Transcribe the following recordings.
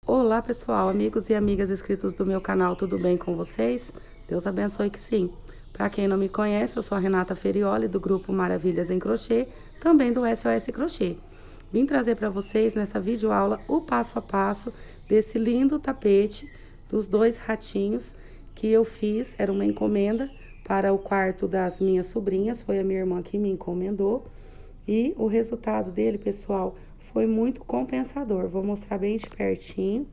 Olá pessoal, amigos e amigas inscritos do meu canal, tudo bem com vocês? Deus abençoe que sim. Para quem não me conhece, eu sou a Renata Ferioli do grupo Maravilhas em Crochê, também do SOS Crochê. Vim trazer para vocês nessa videoaula o passo a passo desse lindo tapete dos dois ratinhos que eu fiz, era uma encomenda para o quarto das minhas sobrinhas, foi a minha irmã que me encomendou. E o resultado dele, pessoal, foi muito compensador. Vou mostrar bem de pertinho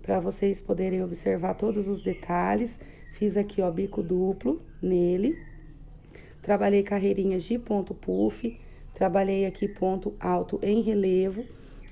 para vocês poderem observar todos os detalhes. Fiz aqui, ó, bico duplo nele. Trabalhei carreirinhas de ponto puff. Trabalhei aqui ponto alto em relevo.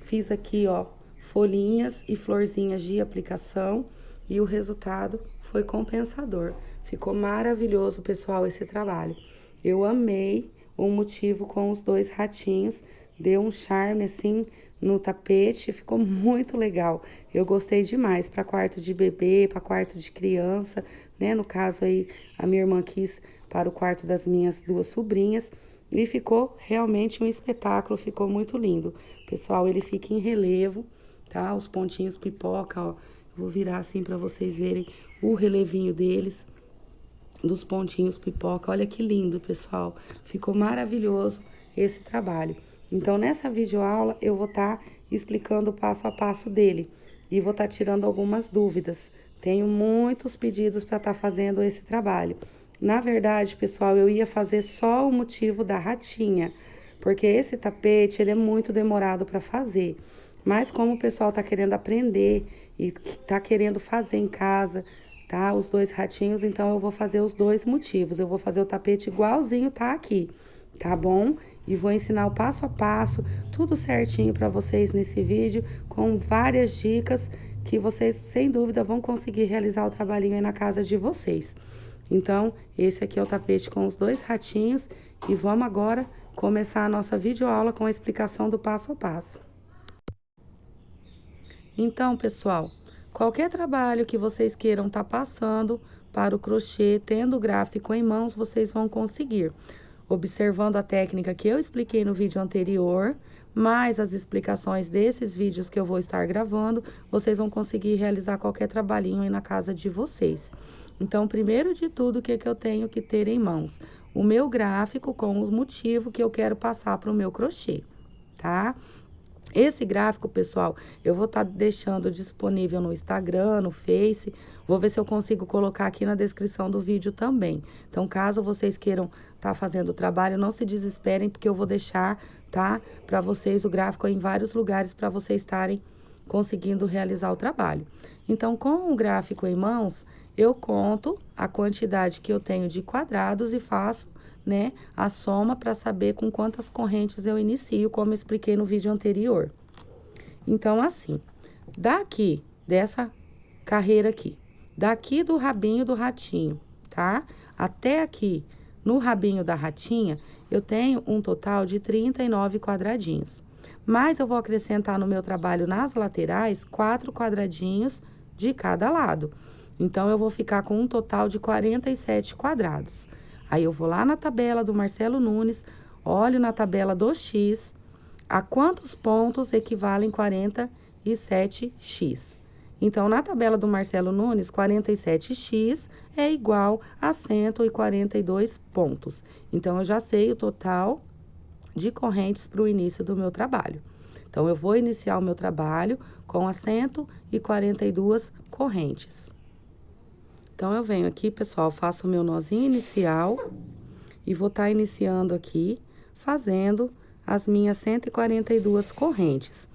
Fiz aqui, ó, folhinhas e florzinhas de aplicação. E o resultado foi compensador. Ficou maravilhoso, pessoal, esse trabalho. Eu amei o motivo com os dois ratinhos. Deu um charme assim no tapete, ficou muito legal. Eu gostei demais para quarto de bebê, para quarto de criança, né? No caso aí, a minha irmã quis para o quarto das minhas duas sobrinhas e ficou realmente um espetáculo, ficou muito lindo. Pessoal, ele fica em relevo, tá? Os pontinhos pipoca, ó. Vou virar assim para vocês verem o relevinho deles, dos pontinhos pipoca. Olha que lindo, pessoal. Ficou maravilhoso esse trabalho. Então, nessa videoaula, eu vou estar explicando o passo a passo dele e vou estar tirando algumas dúvidas. Tenho muitos pedidos para estar fazendo esse trabalho. Na verdade, pessoal, eu ia fazer só o motivo da ratinha, porque esse tapete, ele é muito demorado para fazer. Mas como o pessoal tá querendo aprender e tá querendo fazer em casa, tá? Os dois ratinhos, então eu vou fazer os dois motivos. Eu vou fazer o tapete igualzinho tá aqui, tá bom? E vou ensinar o passo a passo, tudo certinho para vocês nesse vídeo, com várias dicas que vocês, sem dúvida, vão conseguir realizar o trabalhinho aí na casa de vocês. Então, esse aqui é o tapete com os dois ratinhos e vamos agora começar a nossa videoaula com a explicação do passo a passo. Então, pessoal, qualquer trabalho que vocês queiram estar passando para o crochê, tendo o gráfico em mãos, vocês vão conseguir. Observando a técnica que eu expliquei no vídeo anterior, mais as explicações desses vídeos que eu vou estar gravando, vocês vão conseguir realizar qualquer trabalhinho aí na casa de vocês. Então, primeiro de tudo, o que eu tenho que ter em mãos? O meu gráfico com o motivo que eu quero passar para o meu crochê, tá? Esse gráfico, pessoal, eu vou estar deixando disponível no Instagram, no Face. Vou ver se eu consigo colocar aqui na descrição do vídeo também. Então, caso vocês queiram estar fazendo o trabalho, não se desesperem, porque eu vou deixar, tá? Para vocês o gráfico em vários lugares para vocês estarem conseguindo realizar o trabalho. Então, com o gráfico em mãos, eu conto a quantidade que eu tenho de quadrados e faço, né, a soma para saber com quantas correntes eu inicio, como eu expliquei no vídeo anterior. Então, assim, daqui, dessa carreira aqui, daqui do rabinho do ratinho, tá? Até aqui, no rabinho da ratinha, eu tenho um total de 39 quadradinhos. Mas eu vou acrescentar no meu trabalho nas laterais 4 quadradinhos de cada lado. Então, eu vou ficar com um total de 47 quadrados. Aí, eu vou lá na tabela do Marcelo Nunes, olho na tabela do X, a quantos pontos equivalem 47x. Então, na tabela do Marcelo Nunes, 47x é igual a 142 pontos. Então, eu já sei o total de correntes para o início do meu trabalho. Então, eu vou iniciar o meu trabalho com as 142 correntes. Então, eu venho aqui, pessoal, faço o meu nozinho inicial e vou estar iniciando aqui, fazendo as minhas 142 correntes.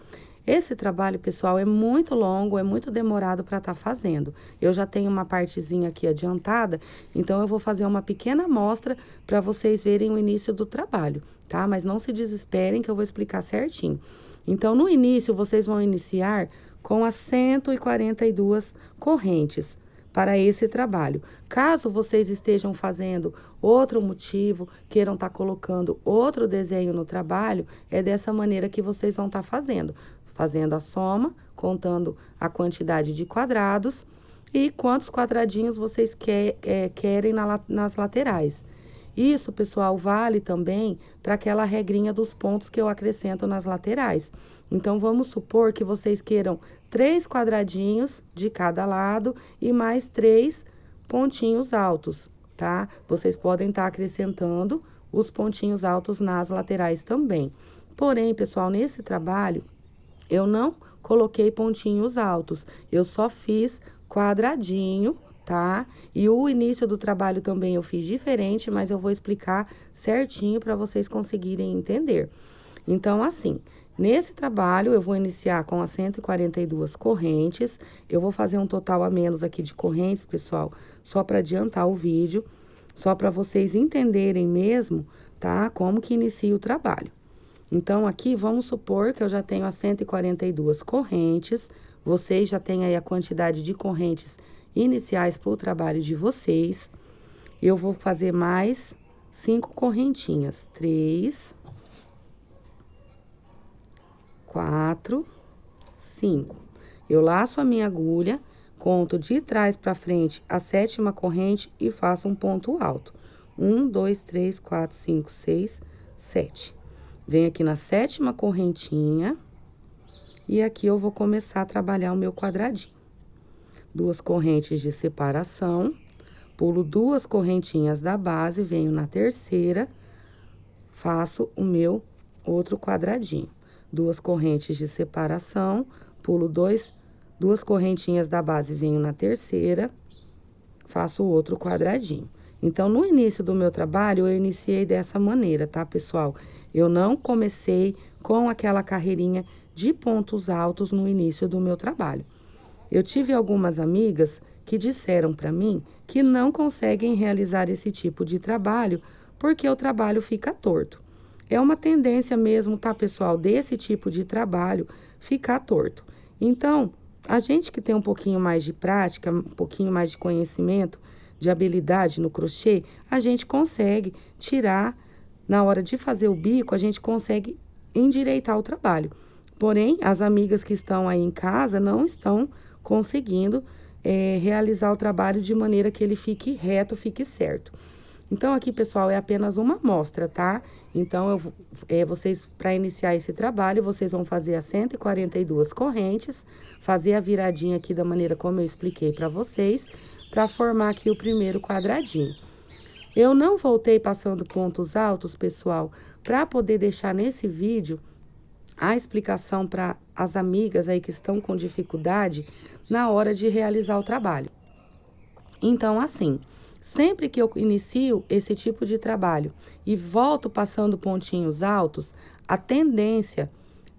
Esse trabalho, pessoal, é muito longo, é muito demorado para estar fazendo. Eu já tenho uma partezinha aqui adiantada, então eu vou fazer uma pequena amostra para vocês verem o início do trabalho, tá? Mas não se desesperem que eu vou explicar certinho. Então, no início, vocês vão iniciar com as 142 correntes para esse trabalho. Caso vocês estejam fazendo outro motivo, queiram estar colocando outro desenho no trabalho, é dessa maneira que vocês vão estar fazendo. Fazendo a soma, contando a quantidade de quadrados e quantos quadradinhos vocês querem nas laterais. Isso, pessoal, vale também para aquela regrinha dos pontos que eu acrescento nas laterais. Então, vamos supor que vocês queiram 3 quadradinhos de cada lado e mais 3 pontinhos altos, tá? Vocês podem estar acrescentando os pontinhos altos nas laterais também. Porém, pessoal, nesse trabalho, eu não coloquei pontinhos altos, eu só fiz quadradinho, tá? E o início do trabalho também eu fiz diferente, mas eu vou explicar certinho para vocês conseguirem entender. Então, assim, nesse trabalho eu vou iniciar com as 142 correntes, eu vou fazer um total a menos aqui de correntes, pessoal, só para adiantar o vídeo, só para vocês entenderem mesmo, tá? Como que inicia o trabalho. Então, aqui, vamos supor que eu já tenho as 142 correntes, vocês já têm aí a quantidade de correntes iniciais para o trabalho de vocês. Eu vou fazer mais 5 correntinhas, 3, 4, 5. Eu laço a minha agulha, conto de trás para frente a 7ª corrente e faço um ponto alto. 1, 2, 3, 4, 5, 6, 7. Venho aqui na 7ª correntinha e aqui eu vou começar a trabalhar o meu quadradinho. 2 correntes de separação, pulo 2 correntinhas da base, venho na 3ª, faço o meu outro quadradinho. 2 correntes de separação, pulo 2 correntinhas da base, venho na 3ª, faço o outro quadradinho. Então, no início do meu trabalho, eu iniciei dessa maneira, tá, pessoal? Eu não comecei com aquela carreirinha de pontos altos no início do meu trabalho. Eu tive algumas amigas que disseram para mim que não conseguem realizar esse tipo de trabalho porque o trabalho fica torto. É uma tendência mesmo, tá, pessoal, desse tipo de trabalho ficar torto. Então, a gente que tem um pouquinho mais de prática, um pouquinho mais de conhecimento, de habilidade no crochê, a gente consegue tirar, na hora de fazer o bico, a gente consegue endireitar o trabalho. Porém, as amigas que estão aí em casa não estão conseguindo realizar o trabalho de maneira que ele fique reto, fique certo. Então, aqui, pessoal, é apenas uma amostra, tá? Então, vocês, para iniciar esse trabalho, vocês vão fazer as 142 correntes, fazer a viradinha aqui da maneira como eu expliquei para vocês, para formar aqui o primeiro quadradinho. Eu não voltei passando pontos altos, pessoal, para poder deixar nesse vídeo a explicação para as amigas aí que estão com dificuldade na hora de realizar o trabalho. Então, assim, sempre que eu inicio esse tipo de trabalho e volto passando pontinhos altos, a tendência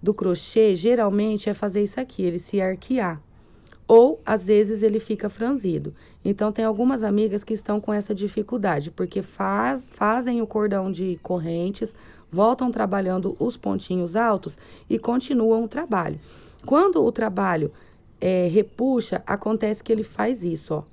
do crochê geralmente é fazer isso aqui, ele se arquear. Ou, às vezes, ele fica franzido. Então, tem algumas amigas que estão com essa dificuldade, porque fazem o cordão de correntes, voltam trabalhando os pontinhos altos e continuam o trabalho. Quando o trabalho repuxa, acontece que ele faz isso, ó.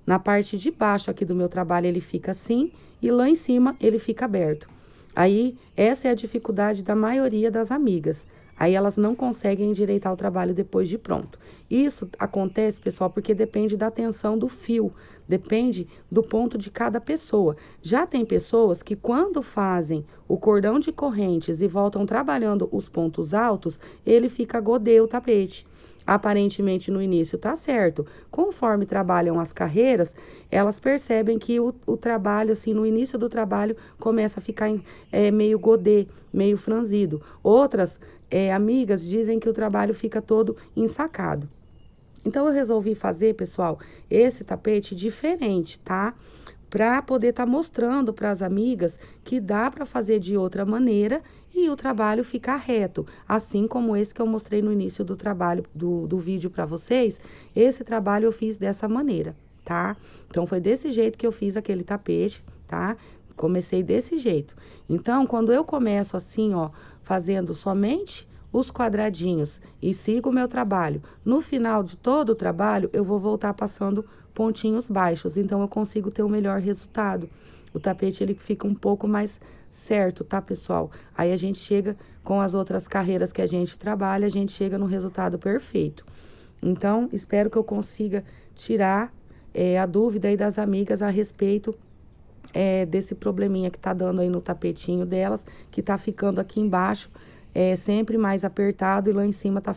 Na parte de baixo aqui do meu trabalho, ele fica assim, e lá em cima, ele fica aberto. Aí, essa é a dificuldade da maioria das amigas. Aí, elas não conseguem endireitar o trabalho depois de pronto. Isso acontece, pessoal, porque depende da tensão do fio, depende do ponto de cada pessoa. Já tem pessoas que, quando fazem o cordão de correntes e voltam trabalhando os pontos altos, ele fica godê o tapete. Aparentemente, no início tá certo. Conforme trabalham as carreiras, elas percebem que o trabalho, assim, no início do trabalho, começa a ficar meio godê, meio franzido. Outras amigas dizem que o trabalho fica todo ensacado. Então, eu resolvi fazer, pessoal, esse tapete diferente, tá? Para poder estar mostrando para as amigas que dá para fazer de outra maneira e o trabalho ficar reto. Assim como esse que eu mostrei no início do trabalho, do vídeo para vocês, esse trabalho eu fiz dessa maneira, tá? Então, foi desse jeito que eu fiz aquele tapete, tá? Comecei desse jeito. Então, quando eu começo assim, ó, fazendo somente os quadradinhos e sigo o meu trabalho, no final de todo o trabalho, eu vou voltar passando pontinhos baixos, então eu consigo ter um melhor resultado. O tapete, ele fica um pouco mais certo, tá, pessoal? Aí a gente chega com as outras carreiras que a gente trabalha, a gente chega no resultado perfeito. Então, espero que eu consiga tirar a dúvida aí das amigas a respeito desse probleminha que tá dando aí no tapetinho delas, que tá ficando aqui embaixo, é sempre mais apertado e lá em cima tá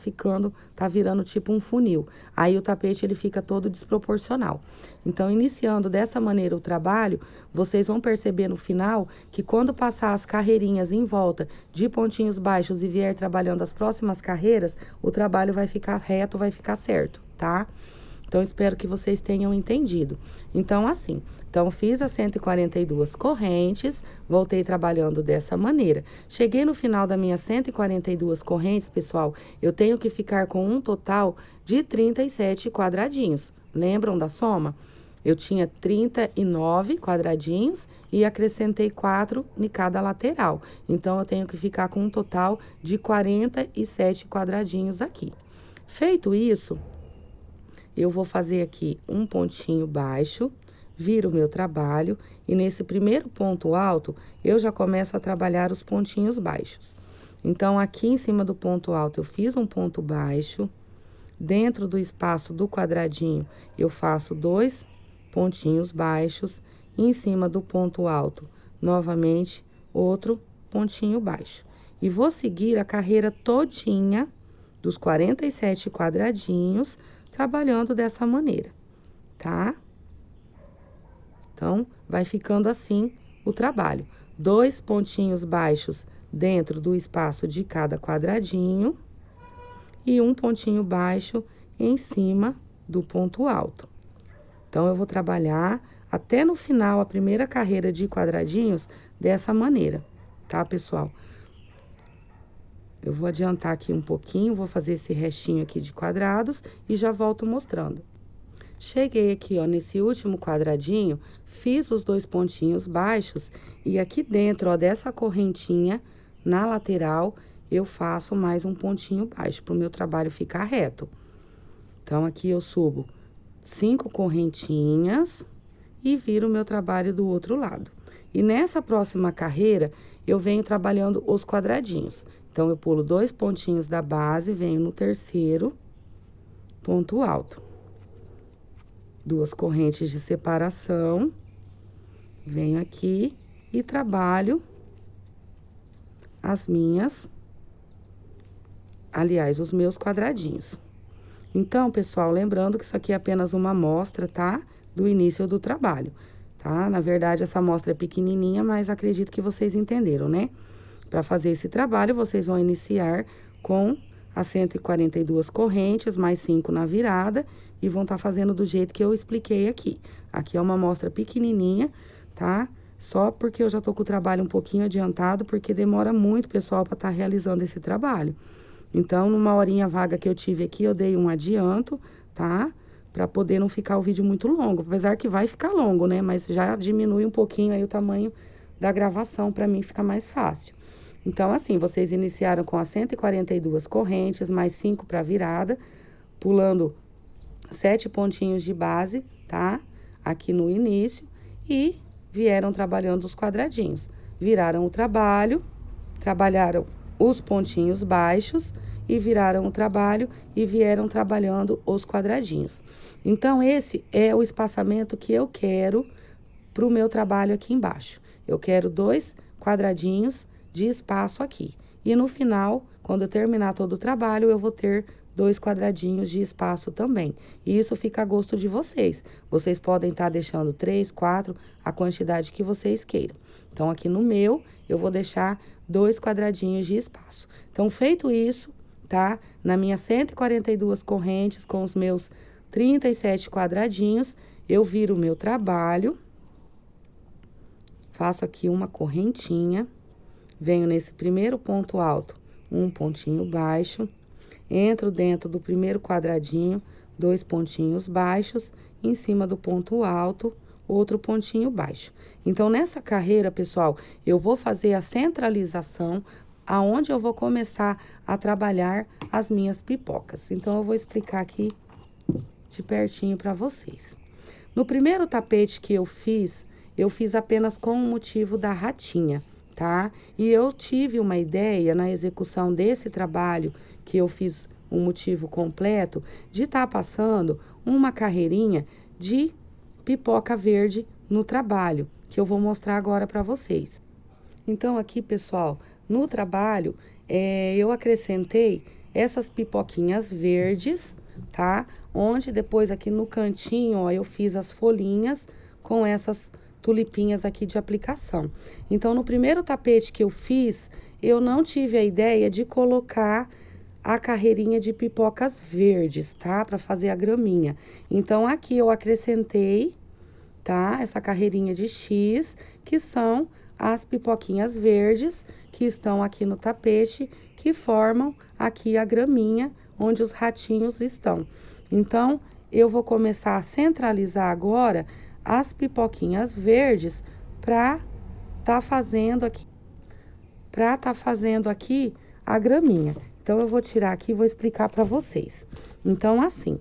virando tipo um funil. Aí o tapete ele fica todo desproporcional. Então, iniciando dessa maneira o trabalho, vocês vão perceber no final que quando passar as carreirinhas em volta de pontinhos baixos e vier trabalhando as próximas carreiras, o trabalho vai ficar reto, vai ficar certo, tá? Então, espero que vocês tenham entendido. Então, assim, fiz as 142 correntes, voltei trabalhando dessa maneira. Cheguei no final das minhas 142 correntes, pessoal, eu tenho que ficar com um total de 37 quadradinhos. Lembram da soma? Eu tinha 39 quadradinhos e acrescentei 4 em cada lateral. Então, eu tenho que ficar com um total de 47 quadradinhos aqui. Feito isso, eu vou fazer aqui um pontinho baixo, viro o meu trabalho, e nesse primeiro ponto alto, eu já começo a trabalhar os pontinhos baixos. Então, aqui em cima do ponto alto, eu fiz um ponto baixo, dentro do espaço do quadradinho, eu faço 2 pontinhos baixos, e em cima do ponto alto, novamente, outro pontinho baixo. E vou seguir a carreira todinha dos 47 quadradinhos, trabalhando dessa maneira, tá? Então, vai ficando assim o trabalho. 2 pontinhos baixos dentro do espaço de cada quadradinho e um pontinho baixo em cima do ponto alto. Então, eu vou trabalhar até no final a primeira carreira de quadradinhos dessa maneira, tá, pessoal? Eu vou adiantar aqui um pouquinho, vou fazer esse restinho aqui de quadrados e já volto mostrando. Cheguei aqui, ó, nesse último quadradinho, fiz os 2 pontinhos baixos e aqui dentro, ó, dessa correntinha, na lateral, eu faço mais um pontinho baixo, para o meu trabalho ficar reto. Então, aqui eu subo 5 correntinhas e viro o meu trabalho do outro lado. E nessa próxima carreira, eu venho trabalhando os quadradinhos. Então, eu pulo 2 pontinhos da base, venho no terceiro ponto alto. 2 correntes de separação, venho aqui e trabalho os meus quadradinhos. Então, pessoal, lembrando que isso aqui é apenas uma amostra, tá? Do início do trabalho, tá? Na verdade, essa amostra é pequenininha, mas acredito que vocês entenderam, né? Para fazer esse trabalho, vocês vão iniciar com as 142 correntes, mais 5 na virada, e vão estar fazendo do jeito que eu expliquei aqui. Aqui é uma amostra pequenininha, tá? Só porque eu já tô com o trabalho um pouquinho adiantado, porque demora muito, pessoal, para estar realizando esse trabalho. Então, numa horinha vaga que eu tive aqui, eu dei um adianto, tá? Para poder não ficar o vídeo muito longo. Apesar que vai ficar longo, né? Mas já diminui um pouquinho aí o tamanho da gravação, para mim ficar mais fácil. Então, assim, vocês iniciaram com as 142 correntes, mais 5 para virada, pulando 7 pontinhos de base, tá? Aqui no início, e vieram trabalhando os quadradinhos. Viraram o trabalho, trabalharam os pontinhos baixos, e viraram o trabalho e vieram trabalhando os quadradinhos. Então, esse é o espaçamento que eu quero para o meu trabalho aqui embaixo. Eu quero 2 quadradinhos de espaço aqui. E no final, quando eu terminar todo o trabalho, eu vou ter 2 quadradinhos de espaço também. E isso fica a gosto de vocês. Vocês podem estar deixando 3, 4, a quantidade que vocês queiram. Então, aqui no meu, eu vou deixar 2 quadradinhos de espaço. Então, feito isso, tá? Na minha 142 correntes, com os meus 37 quadradinhos, eu viro o meu trabalho, faço aqui uma correntinha, venho nesse primeiro ponto alto, um pontinho baixo, entro dentro do primeiro quadradinho, 2 pontinhos baixos, em cima do ponto alto, outro pontinho baixo. Então, nessa carreira, pessoal, eu vou fazer a centralização, aonde eu vou começar a trabalhar as minhas pipocas. Então, eu vou explicar aqui de pertinho para vocês. No primeiro tapete que eu fiz apenas com o motivo da ratinha, tá? E eu tive uma ideia na execução desse trabalho, que eu fiz um motivo completo, de estar passando uma carreirinha de pipoca verde no trabalho, que eu vou mostrar agora para vocês. Então, aqui, pessoal, no trabalho, eu acrescentei essas pipoquinhas verdes, tá? Onde depois aqui no cantinho, ó, eu fiz as folhinhas com essas tulipinhas aqui de aplicação. Então, no primeiro tapete que eu fiz, eu não tive a ideia de colocar a carreirinha de pipocas verdes, tá? Para fazer a graminha. Então, aqui eu acrescentei, tá? Essa carreirinha de X, que são as pipoquinhas verdes que estão aqui no tapete, que formam aqui a graminha onde os ratinhos estão. Então, eu vou começar a centralizar agora as pipoquinhas verdes para tá fazendo aqui a graminha. Então, eu vou tirar aqui e vou explicar para vocês. Então, assim,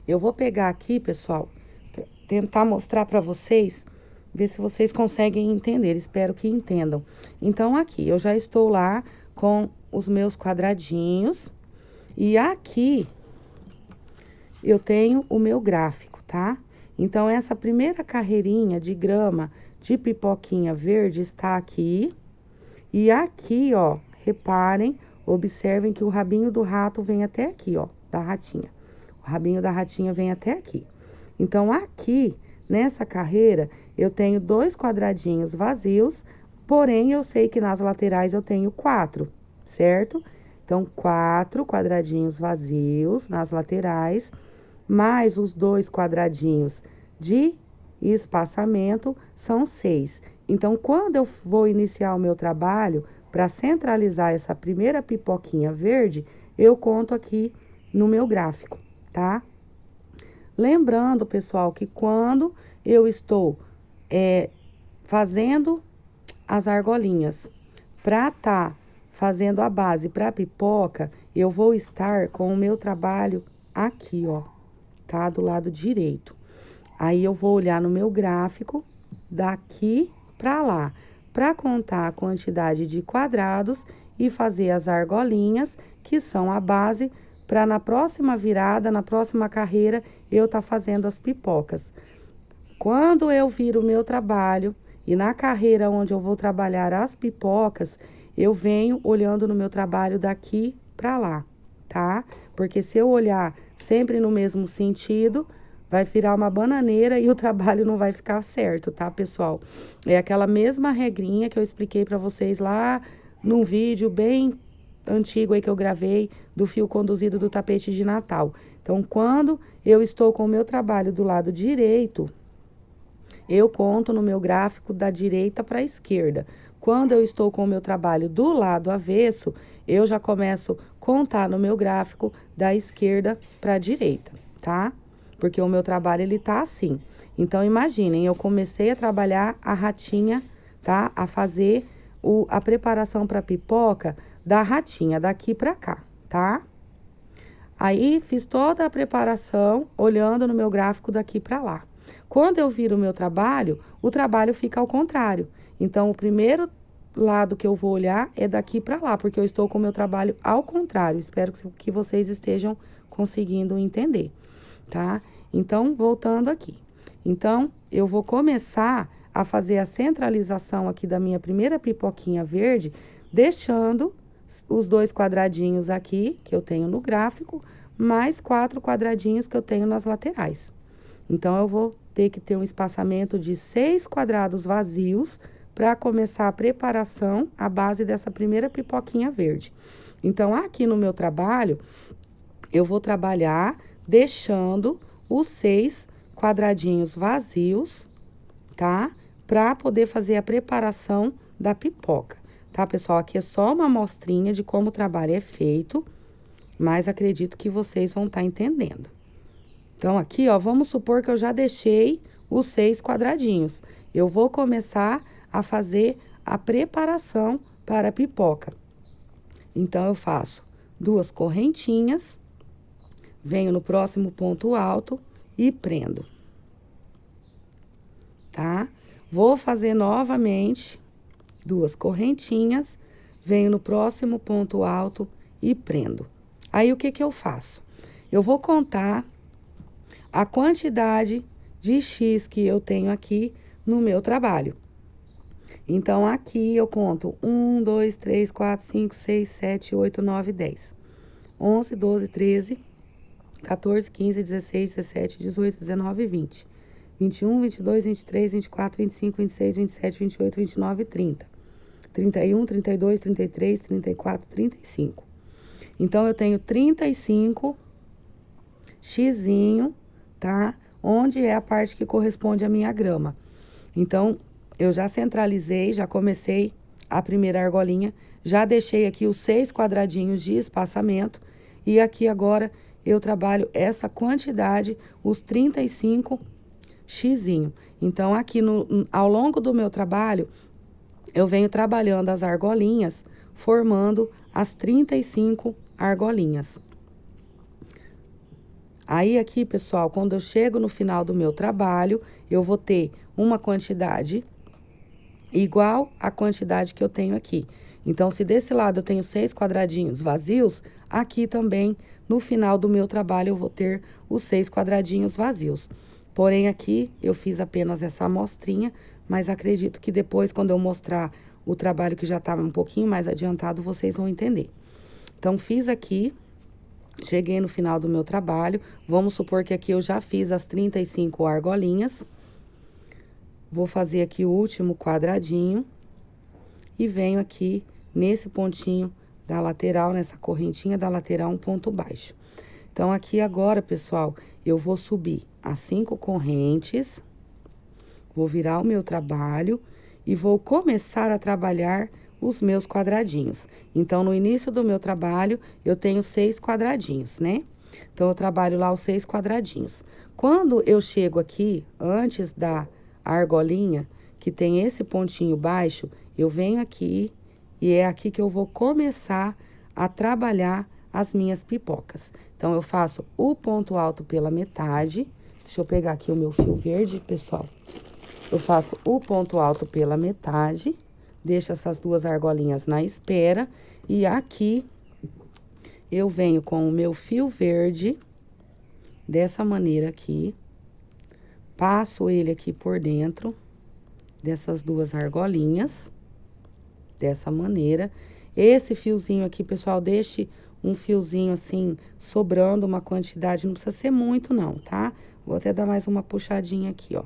eu vou pegar aqui, pessoal, tentar mostrar para vocês, ver se vocês conseguem entender, espero que entendam. Então, aqui, eu já estou lá com os meus quadradinhos, e aqui eu tenho o meu gráfico, tá? Então, essa primeira carreirinha de grama de pipoquinha verde está aqui, e aqui, ó, reparem, observem que o rabinho do rato vem até aqui, ó, da ratinha. O rabinho da ratinha vem até aqui. Então, aqui, nessa carreira, eu tenho 2 quadradinhos vazios, porém, eu sei que nas laterais eu tenho 4, certo? Então, 4 quadradinhos vazios nas laterais, mais os 2 quadradinhos de espaçamento, são 6. Então, quando eu vou iniciar o meu trabalho, para centralizar essa primeira pipoquinha verde, eu conto aqui no meu gráfico, tá? Lembrando, pessoal, que quando eu estou fazendo as argolinhas para tá fazendo a base para pipoca, eu vou estar com o meu trabalho aqui, ó, tá? Do lado direito. Aí, eu vou olhar no meu gráfico daqui para lá, para contar a quantidade de quadrados e fazer as argolinhas, que são a base, para na próxima virada, na próxima carreira, eu tá fazendo as pipocas. Quando eu viro o meu trabalho e na carreira onde eu vou trabalhar as pipocas, eu venho olhando no meu trabalho daqui para lá, tá? Porque se eu olhar sempre no mesmo sentido, vai virar uma bananeira e o trabalho não vai ficar certo, tá, pessoal? É aquela mesma regrinha que eu expliquei para vocês lá num vídeo bem antigo aí que eu gravei do fio conduzido do tapete de Natal. Então, quando eu estou com o meu trabalho do lado direito, eu conto no meu gráfico da direita para a esquerda. Quando eu estou com o meu trabalho do lado avesso, eu já começo a contar no meu gráfico da esquerda para a direita, tá? Porque o meu trabalho, ele tá assim. Então, imaginem, eu comecei a trabalhar a ratinha, tá? A fazer a preparação para pipoca da ratinha, daqui para cá, tá? Aí, fiz toda a preparação, olhando no meu gráfico daqui para lá. Quando eu viro o meu trabalho, o trabalho fica ao contrário. Então, o primeiro lado que eu vou olhar é daqui para lá, porque eu estou com o meu trabalho ao contrário. Espero que vocês estejam conseguindo entender, tá? Então, voltando aqui. Então, eu vou começar a fazer a centralização aqui da minha primeira pipoquinha verde, deixando os 2 quadradinhos aqui, que eu tenho no gráfico, mais 4 quadradinhos que eu tenho nas laterais. Então, eu vou ter que ter um espaçamento de 6 quadrados vazios para começar a preparação, a base dessa primeira pipoquinha verde. Então, aqui no meu trabalho, eu vou trabalhar deixando os 6 quadradinhos vazios, tá? Para poder fazer a preparação da pipoca, tá, pessoal? Aqui é só uma amostrinha de como o trabalho é feito, mas acredito que vocês vão estar entendendo. Então, aqui, ó, vamos supor que eu já deixei os 6 quadradinhos. Eu vou começar a fazer a preparação para a pipoca. Então, eu faço 2 correntinhas, venho no próximo ponto alto e prendo, tá? Vou fazer novamente 2 correntinhas, venho no próximo ponto alto e prendo. Aí, o que que eu faço? Eu vou contar a quantidade de X que eu tenho aqui no meu trabalho. Então, aqui eu conto 1, 2, 3, 4, 5, 6, 7, 8, 9, 10. 11, 12, 13, 14, 15, 16, 17, 18, 19, 20. 21, 22, 23, 24, 25, 26, 27, 28, 29, 30. 31, 32, 33, 34, 35. Então, eu tenho 35 xizinho, tá? Onde é a parte que corresponde à minha grama. Então, eu já centralizei, já comecei a primeira argolinha, já deixei aqui os 6 quadradinhos de espaçamento e aqui agora eu trabalho essa quantidade, os 35 xizinho. Então, aqui ao longo do meu trabalho, eu venho trabalhando as argolinhas, formando as 35 argolinhas. Aí aqui, pessoal, quando eu chego no final do meu trabalho, eu vou ter uma quantidade igual à quantidade que eu tenho aqui. Então, se desse lado eu tenho 6 quadradinhos vazios, aqui também, no final do meu trabalho, eu vou ter os 6 quadradinhos vazios. Porém, aqui eu fiz apenas essa amostrinha, mas acredito que depois, quando eu mostrar o trabalho que já estava um pouquinho mais adiantado, vocês vão entender. Então, fiz aqui. Cheguei no final do meu trabalho, vamos supor que aqui eu já fiz as 35 argolinhas. Vou fazer aqui o último quadradinho e venho aqui nesse pontinho da lateral, nessa correntinha da lateral, um ponto baixo. Então, aqui agora, pessoal, eu vou subir as 5 correntes, vou virar o meu trabalho e vou começar a trabalhar os meus quadradinhos. Então, no início do meu trabalho, eu tenho 6 quadradinhos, né? Então, eu trabalho lá os 6 quadradinhos. Quando eu chego aqui, antes da argolinha, que tem esse pontinho baixo, eu venho aqui e é aqui que eu vou começar a trabalhar as minhas pipocas. Então, eu faço o ponto alto pela metade. Deixa eu pegar aqui o meu fio verde, pessoal. Eu faço o ponto alto pela metade. Deixo essas 2 argolinhas na espera. E aqui, eu venho com o meu fio verde, dessa maneira aqui. Passo ele aqui por dentro dessas 2 argolinhas, dessa maneira. Esse fiozinho aqui, pessoal, deixe um fiozinho assim, sobrando uma quantidade, não precisa ser muito não, tá? Vou até dar mais uma puxadinha aqui, ó.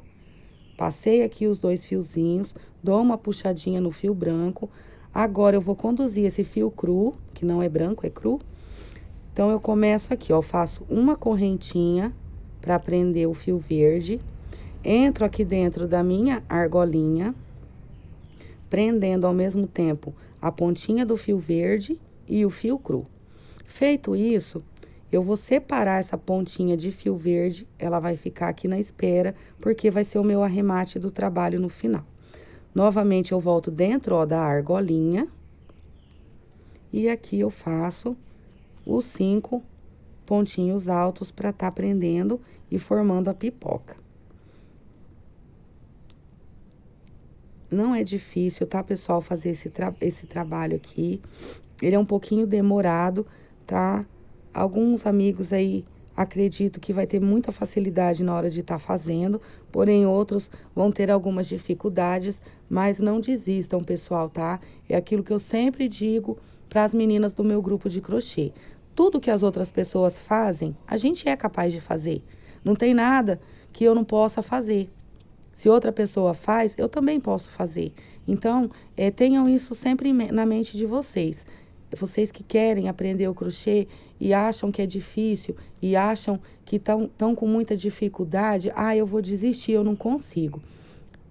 Passei aqui os 2 fiozinhos, dou uma puxadinha no fio branco. Agora, eu vou conduzir esse fio cru, que não é branco, é cru. Então, eu começo aqui, ó, faço uma correntinha para prender o fio verde. Entro aqui dentro da minha argolinha, prendendo ao mesmo tempo a pontinha do fio verde e o fio cru. Feito isso, eu vou separar essa pontinha de fio verde, ela vai ficar aqui na espera, porque vai ser o meu arremate do trabalho no final. Novamente, eu volto dentro, ó, da argolinha. E aqui eu faço os 5 pontinhos altos para tá prendendo e formando a pipoca. Não é difícil, tá, pessoal, fazer esse trabalho aqui. Ele é um pouquinho demorado, tá? Alguns amigos aí acredito que vai ter muita facilidade na hora de estar fazendo, porém outros vão ter algumas dificuldades, mas não desistam, pessoal, tá? É aquilo que eu sempre digo para as meninas do meu grupo de crochê. Tudo que as outras pessoas fazem, a gente é capaz de fazer. Não tem nada que eu não possa fazer. Se outra pessoa faz, eu também posso fazer. Então, tenham isso sempre na mente de vocês. Vocês que querem aprender o crochê e acham que é difícil e acham que estão com muita dificuldade, eu vou desistir, eu não consigo.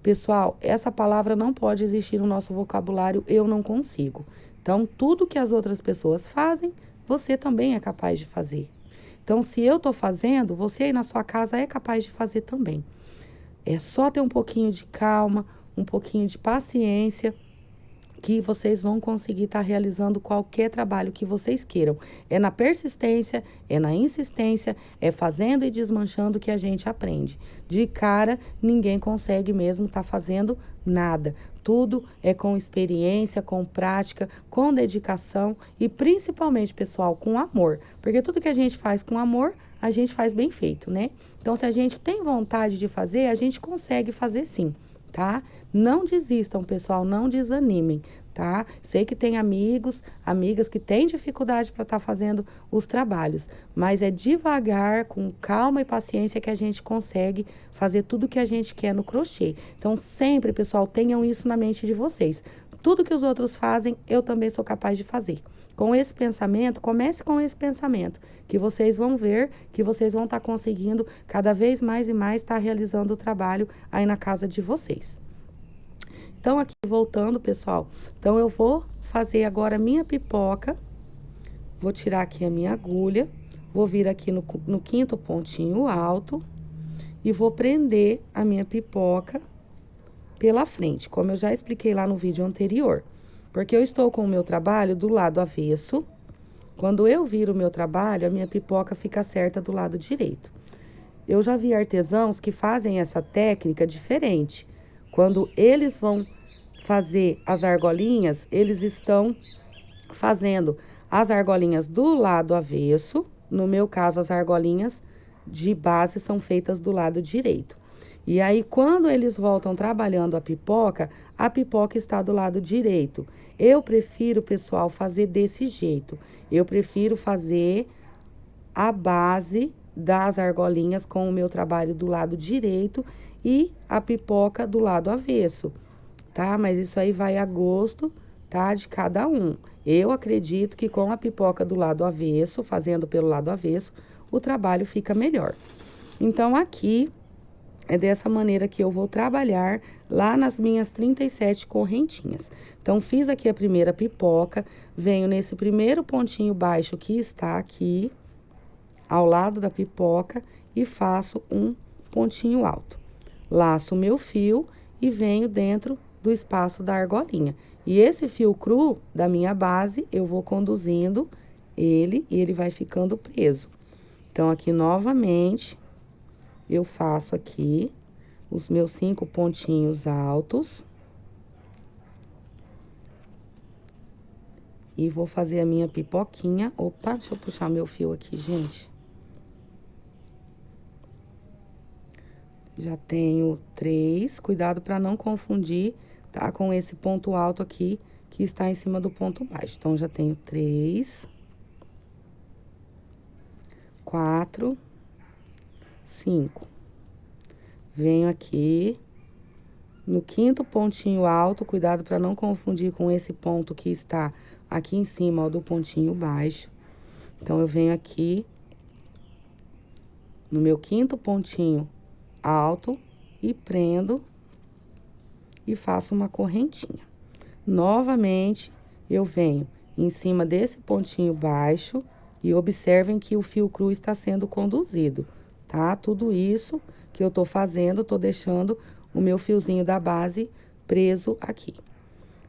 Pessoal, essa palavra não pode existir no nosso vocabulário, eu não consigo. Então, tudo que as outras pessoas fazem, você também é capaz de fazer. Então, se eu estou fazendo, você aí na sua casa é capaz de fazer também. É só ter um pouquinho de calma, um pouquinho de paciência, que vocês vão conseguir estar realizando qualquer trabalho que vocês queiram. É na persistência, é na insistência, é fazendo e desmanchando que a gente aprende. De cara, ninguém consegue mesmo estar fazendo nada. Tudo é com experiência, com prática, com dedicação e principalmente, pessoal, com amor. Porque tudo que a gente faz com amor, a gente faz bem feito, né? Então, se a gente tem vontade de fazer, a gente consegue fazer sim, tá? Não desistam, pessoal, não desanimem, tá? Sei que tem amigos, amigas que têm dificuldade para estar fazendo os trabalhos, mas é devagar, com calma e paciência que a gente consegue fazer tudo que a gente quer no crochê. Então, sempre, pessoal, tenham isso na mente de vocês. Tudo que os outros fazem, eu também sou capaz de fazer. Com esse pensamento, comece com esse pensamento, que vocês vão ver que vocês vão estar conseguindo cada vez mais e mais estar realizando o trabalho aí na casa de vocês. Então, aqui voltando, pessoal, então eu vou fazer agora a minha pipoca, vou tirar aqui a minha agulha, vou vir aqui no quinto pontinho alto e vou prender a minha pipoca pela frente, como eu já expliquei lá no vídeo anterior. Porque eu estou com o meu trabalho do lado avesso. Quando eu viro o meu trabalho, a minha pipoca fica certa do lado direito. Eu já vi artesãos que fazem essa técnica diferente. Quando eles vão fazer as argolinhas, eles estão fazendo as argolinhas do lado avesso. No meu caso, as argolinhas de base são feitas do lado direito. E aí, quando eles voltam trabalhando a pipoca está do lado direito. Eu prefiro, pessoal, fazer desse jeito. Eu prefiro fazer a base das argolinhas com o meu trabalho do lado direito e a pipoca do lado avesso, tá? Mas isso aí vai a gosto, tá? De cada um. Eu acredito que com a pipoca do lado avesso, fazendo pelo lado avesso, o trabalho fica melhor. Então, aqui é dessa maneira que eu vou trabalhar lá nas minhas 37 correntinhas. Então, fiz aqui a primeira pipoca, venho nesse primeiro pontinho baixo que está aqui, ao lado da pipoca, e faço um pontinho alto. Laço o meu fio e venho dentro do espaço da argolinha. E esse fio cru da minha base, eu vou conduzindo ele e ele vai ficando preso. Então, aqui novamente, eu faço aqui os meus 5 pontinhos altos. E vou fazer a minha pipoquinha. Opa, deixa eu puxar meu fio aqui, gente. Já tenho 3. Cuidado para não confundir, tá? Com esse ponto alto aqui, que está em cima do ponto baixo. Então, já tenho 3, 4, 5. Venho aqui no quinto pontinho alto, cuidado para não confundir com esse ponto que está aqui em cima, ó, do pontinho baixo. Então, eu venho aqui no meu quinto pontinho alto e prendo e faço uma correntinha. Novamente, eu venho em cima desse pontinho baixo e observem que o fio cru está sendo conduzido, tá? Tudo isso que eu tô fazendo, tô deixando o meu fiozinho da base preso aqui.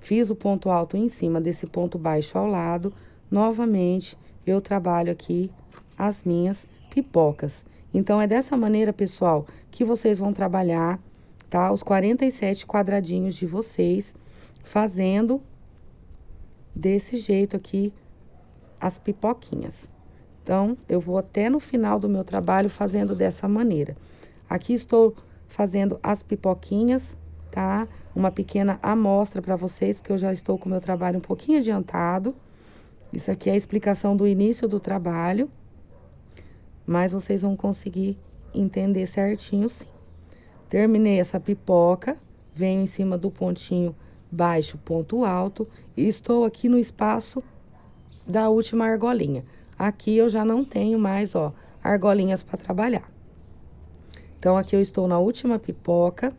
Fiz o ponto alto em cima desse ponto baixo ao lado. Novamente, eu trabalho aqui as minhas pipocas. Então, é dessa maneira, pessoal, que vocês vão trabalhar, tá? Os 47 quadradinhos de vocês, fazendo desse jeito aqui as pipoquinhas. Então, eu vou até no final do meu trabalho fazendo dessa maneira. Aqui estou fazendo as pipoquinhas, tá? Uma pequena amostra para vocês, porque eu já estou com o meu trabalho um pouquinho adiantado. Isso aqui é a explicação do início do trabalho, mas vocês vão conseguir entender certinho, sim. Terminei essa pipoca, venho em cima do pontinho baixo, ponto alto, e estou aqui no espaço da última argolinha. Aqui eu já não tenho mais, ó, argolinhas para trabalhar. Então, aqui eu estou na última pipoca.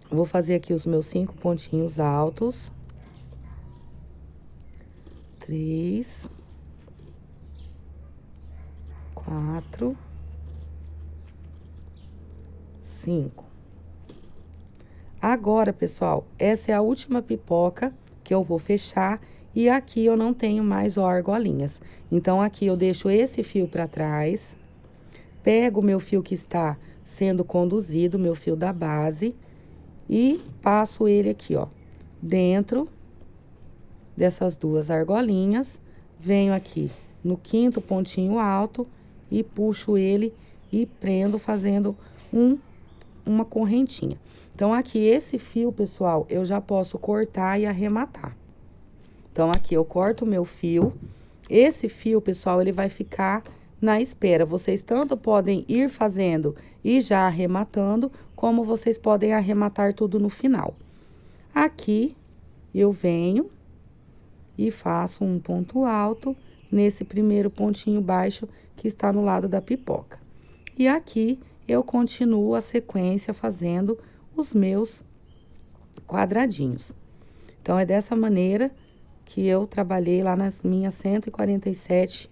Vou fazer aqui os meus 5 pontinhos altos. 3, 4, 5. Agora, pessoal, essa é a última pipoca que eu vou fechar e aqui eu não tenho mais argolinhas. Então, aqui eu deixo esse fio para trás, pego o meu fio que está sendo conduzido, meu fio da base, e passo ele aqui, ó, dentro dessas duas argolinhas, venho aqui no quinto pontinho alto e puxo ele e prendo fazendo um uma correntinha. Então, aqui, esse fio, pessoal, eu já posso cortar e arrematar. Então, aqui, eu corto o meu fio. Esse fio, pessoal, ele vai ficar na espera. Vocês tanto podem ir fazendo e já arrematando, como vocês podem arrematar tudo no final. Aqui, eu venho e faço um ponto alto nesse primeiro pontinho baixo que está no lado da pipoca. E aqui, eu continuo a sequência fazendo os meus quadradinhos. Então, é dessa maneira que eu trabalhei lá nas minhas 147,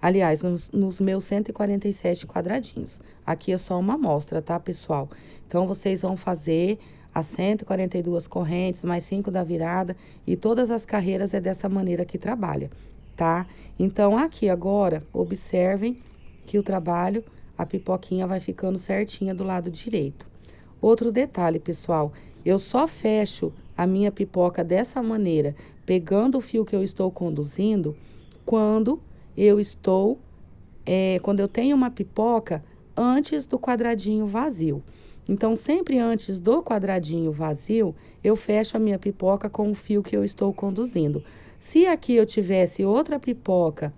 aliás, nos meus 147 quadradinhos. Aqui é só uma amostra, tá, pessoal? Então, vocês vão fazer as 142 correntes, mais 5 da virada, e todas as carreiras é dessa maneira que trabalha, tá? Então, aqui agora, observem que o trabalho, a pipoquinha vai ficando certinha do lado direito. Outro detalhe, pessoal, eu só fecho a minha pipoca dessa maneira, pegando o fio que eu estou conduzindo, quando eu tenho uma pipoca antes do quadradinho vazio. Então, sempre antes do quadradinho vazio, eu fecho a minha pipoca com o fio que eu estou conduzindo. Se aqui eu tivesse outra pipoca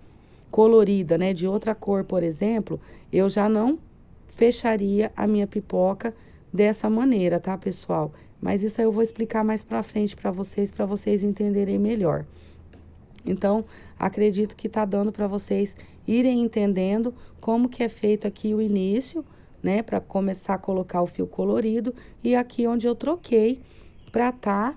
colorida, né, de outra cor, por exemplo, eu já não fecharia a minha pipoca dessa maneira, tá, pessoal? Mas isso aí eu vou explicar mais pra frente para vocês entenderem melhor. Então, acredito que tá dando para vocês irem entendendo como que é feito aqui o início, né, para começar a colocar o fio colorido, e aqui onde eu troquei para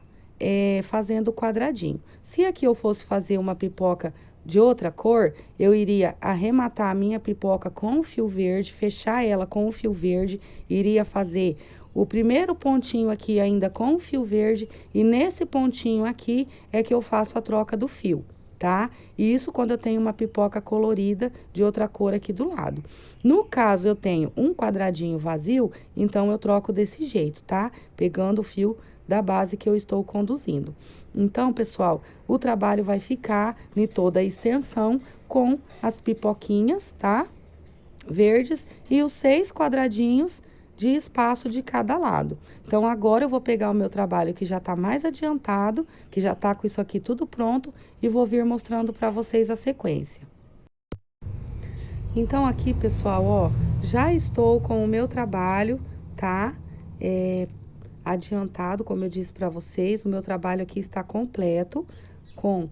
fazendo o quadradinho. Se aqui eu fosse fazer uma pipoca de outra cor, eu iria arrematar a minha pipoca com o fio verde, fechar ela com o fio verde, iria fazer o primeiro pontinho aqui ainda com o fio verde, e nesse pontinho aqui é que eu faço a troca do fio, tá? Isso quando eu tenho uma pipoca colorida de outra cor aqui do lado. No caso, eu tenho um quadradinho vazio, então eu troco desse jeito, tá? Pegando o fio da base que eu estou conduzindo. Então, pessoal, o trabalho vai ficar em toda a extensão com as pipoquinhas, tá? Verdes e os 6 quadradinhos de espaço de cada lado. Então, agora eu vou pegar o meu trabalho que já tá mais adiantado, que já tá com isso aqui tudo pronto, e vou vir mostrando para vocês a sequência. Então, aqui, pessoal, ó, já estou com o meu trabalho, tá? Adiantado, como eu disse para vocês, o meu trabalho aqui está completo, com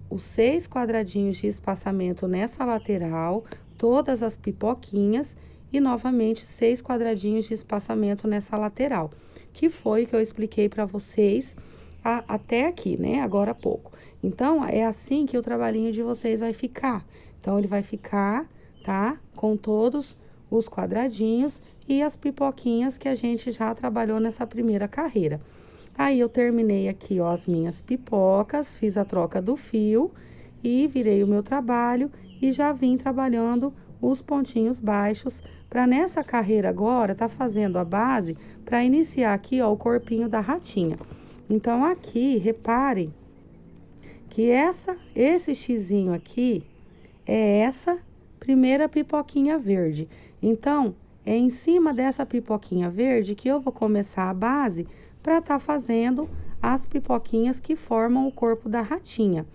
os 6 quadradinhos de espaçamento nessa lateral, todas as pipoquinhas e novamente 6 quadradinhos de espaçamento nessa lateral, que foi que eu expliquei para vocês até aqui, né, agora há pouco. Então, é assim que o trabalhinho de vocês vai ficar. Então, ele vai ficar, tá, com todos os quadradinhos e as pipoquinhas que a gente já trabalhou nessa primeira carreira. Aí, eu terminei aqui, ó, as minhas pipocas, fiz a troca do fio e virei o meu trabalho e já vim trabalhando os pontinhos baixos para nessa carreira agora tá fazendo a base para iniciar aqui, ó, o corpinho da ratinha. Então, aqui, reparem que esse xizinho aqui é essa primeira pipoquinha verde. Então, é em cima dessa pipoquinha verde que eu vou começar a base para tá fazendo as pipoquinhas que formam o corpo da ratinha.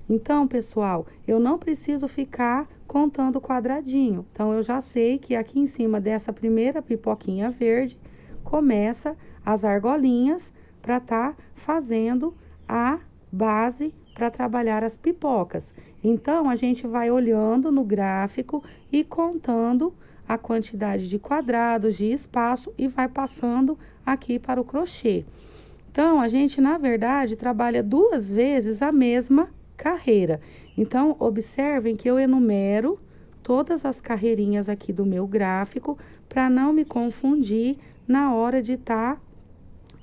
Então, pessoal, eu não preciso ficar contando quadradinho. Então, eu já sei que aqui em cima dessa primeira pipoquinha verde, começa as argolinhas para tá fazendo a base para trabalhar as pipocas. Então, a gente vai olhando no gráfico e contando a quantidade de quadrados, de espaço, e vai passando aqui para o crochê. Então, a gente, na verdade, trabalha 2 vezes a mesma carreira. Então, observem que eu enumero todas as carreirinhas aqui do meu gráfico para não me confundir na hora de estar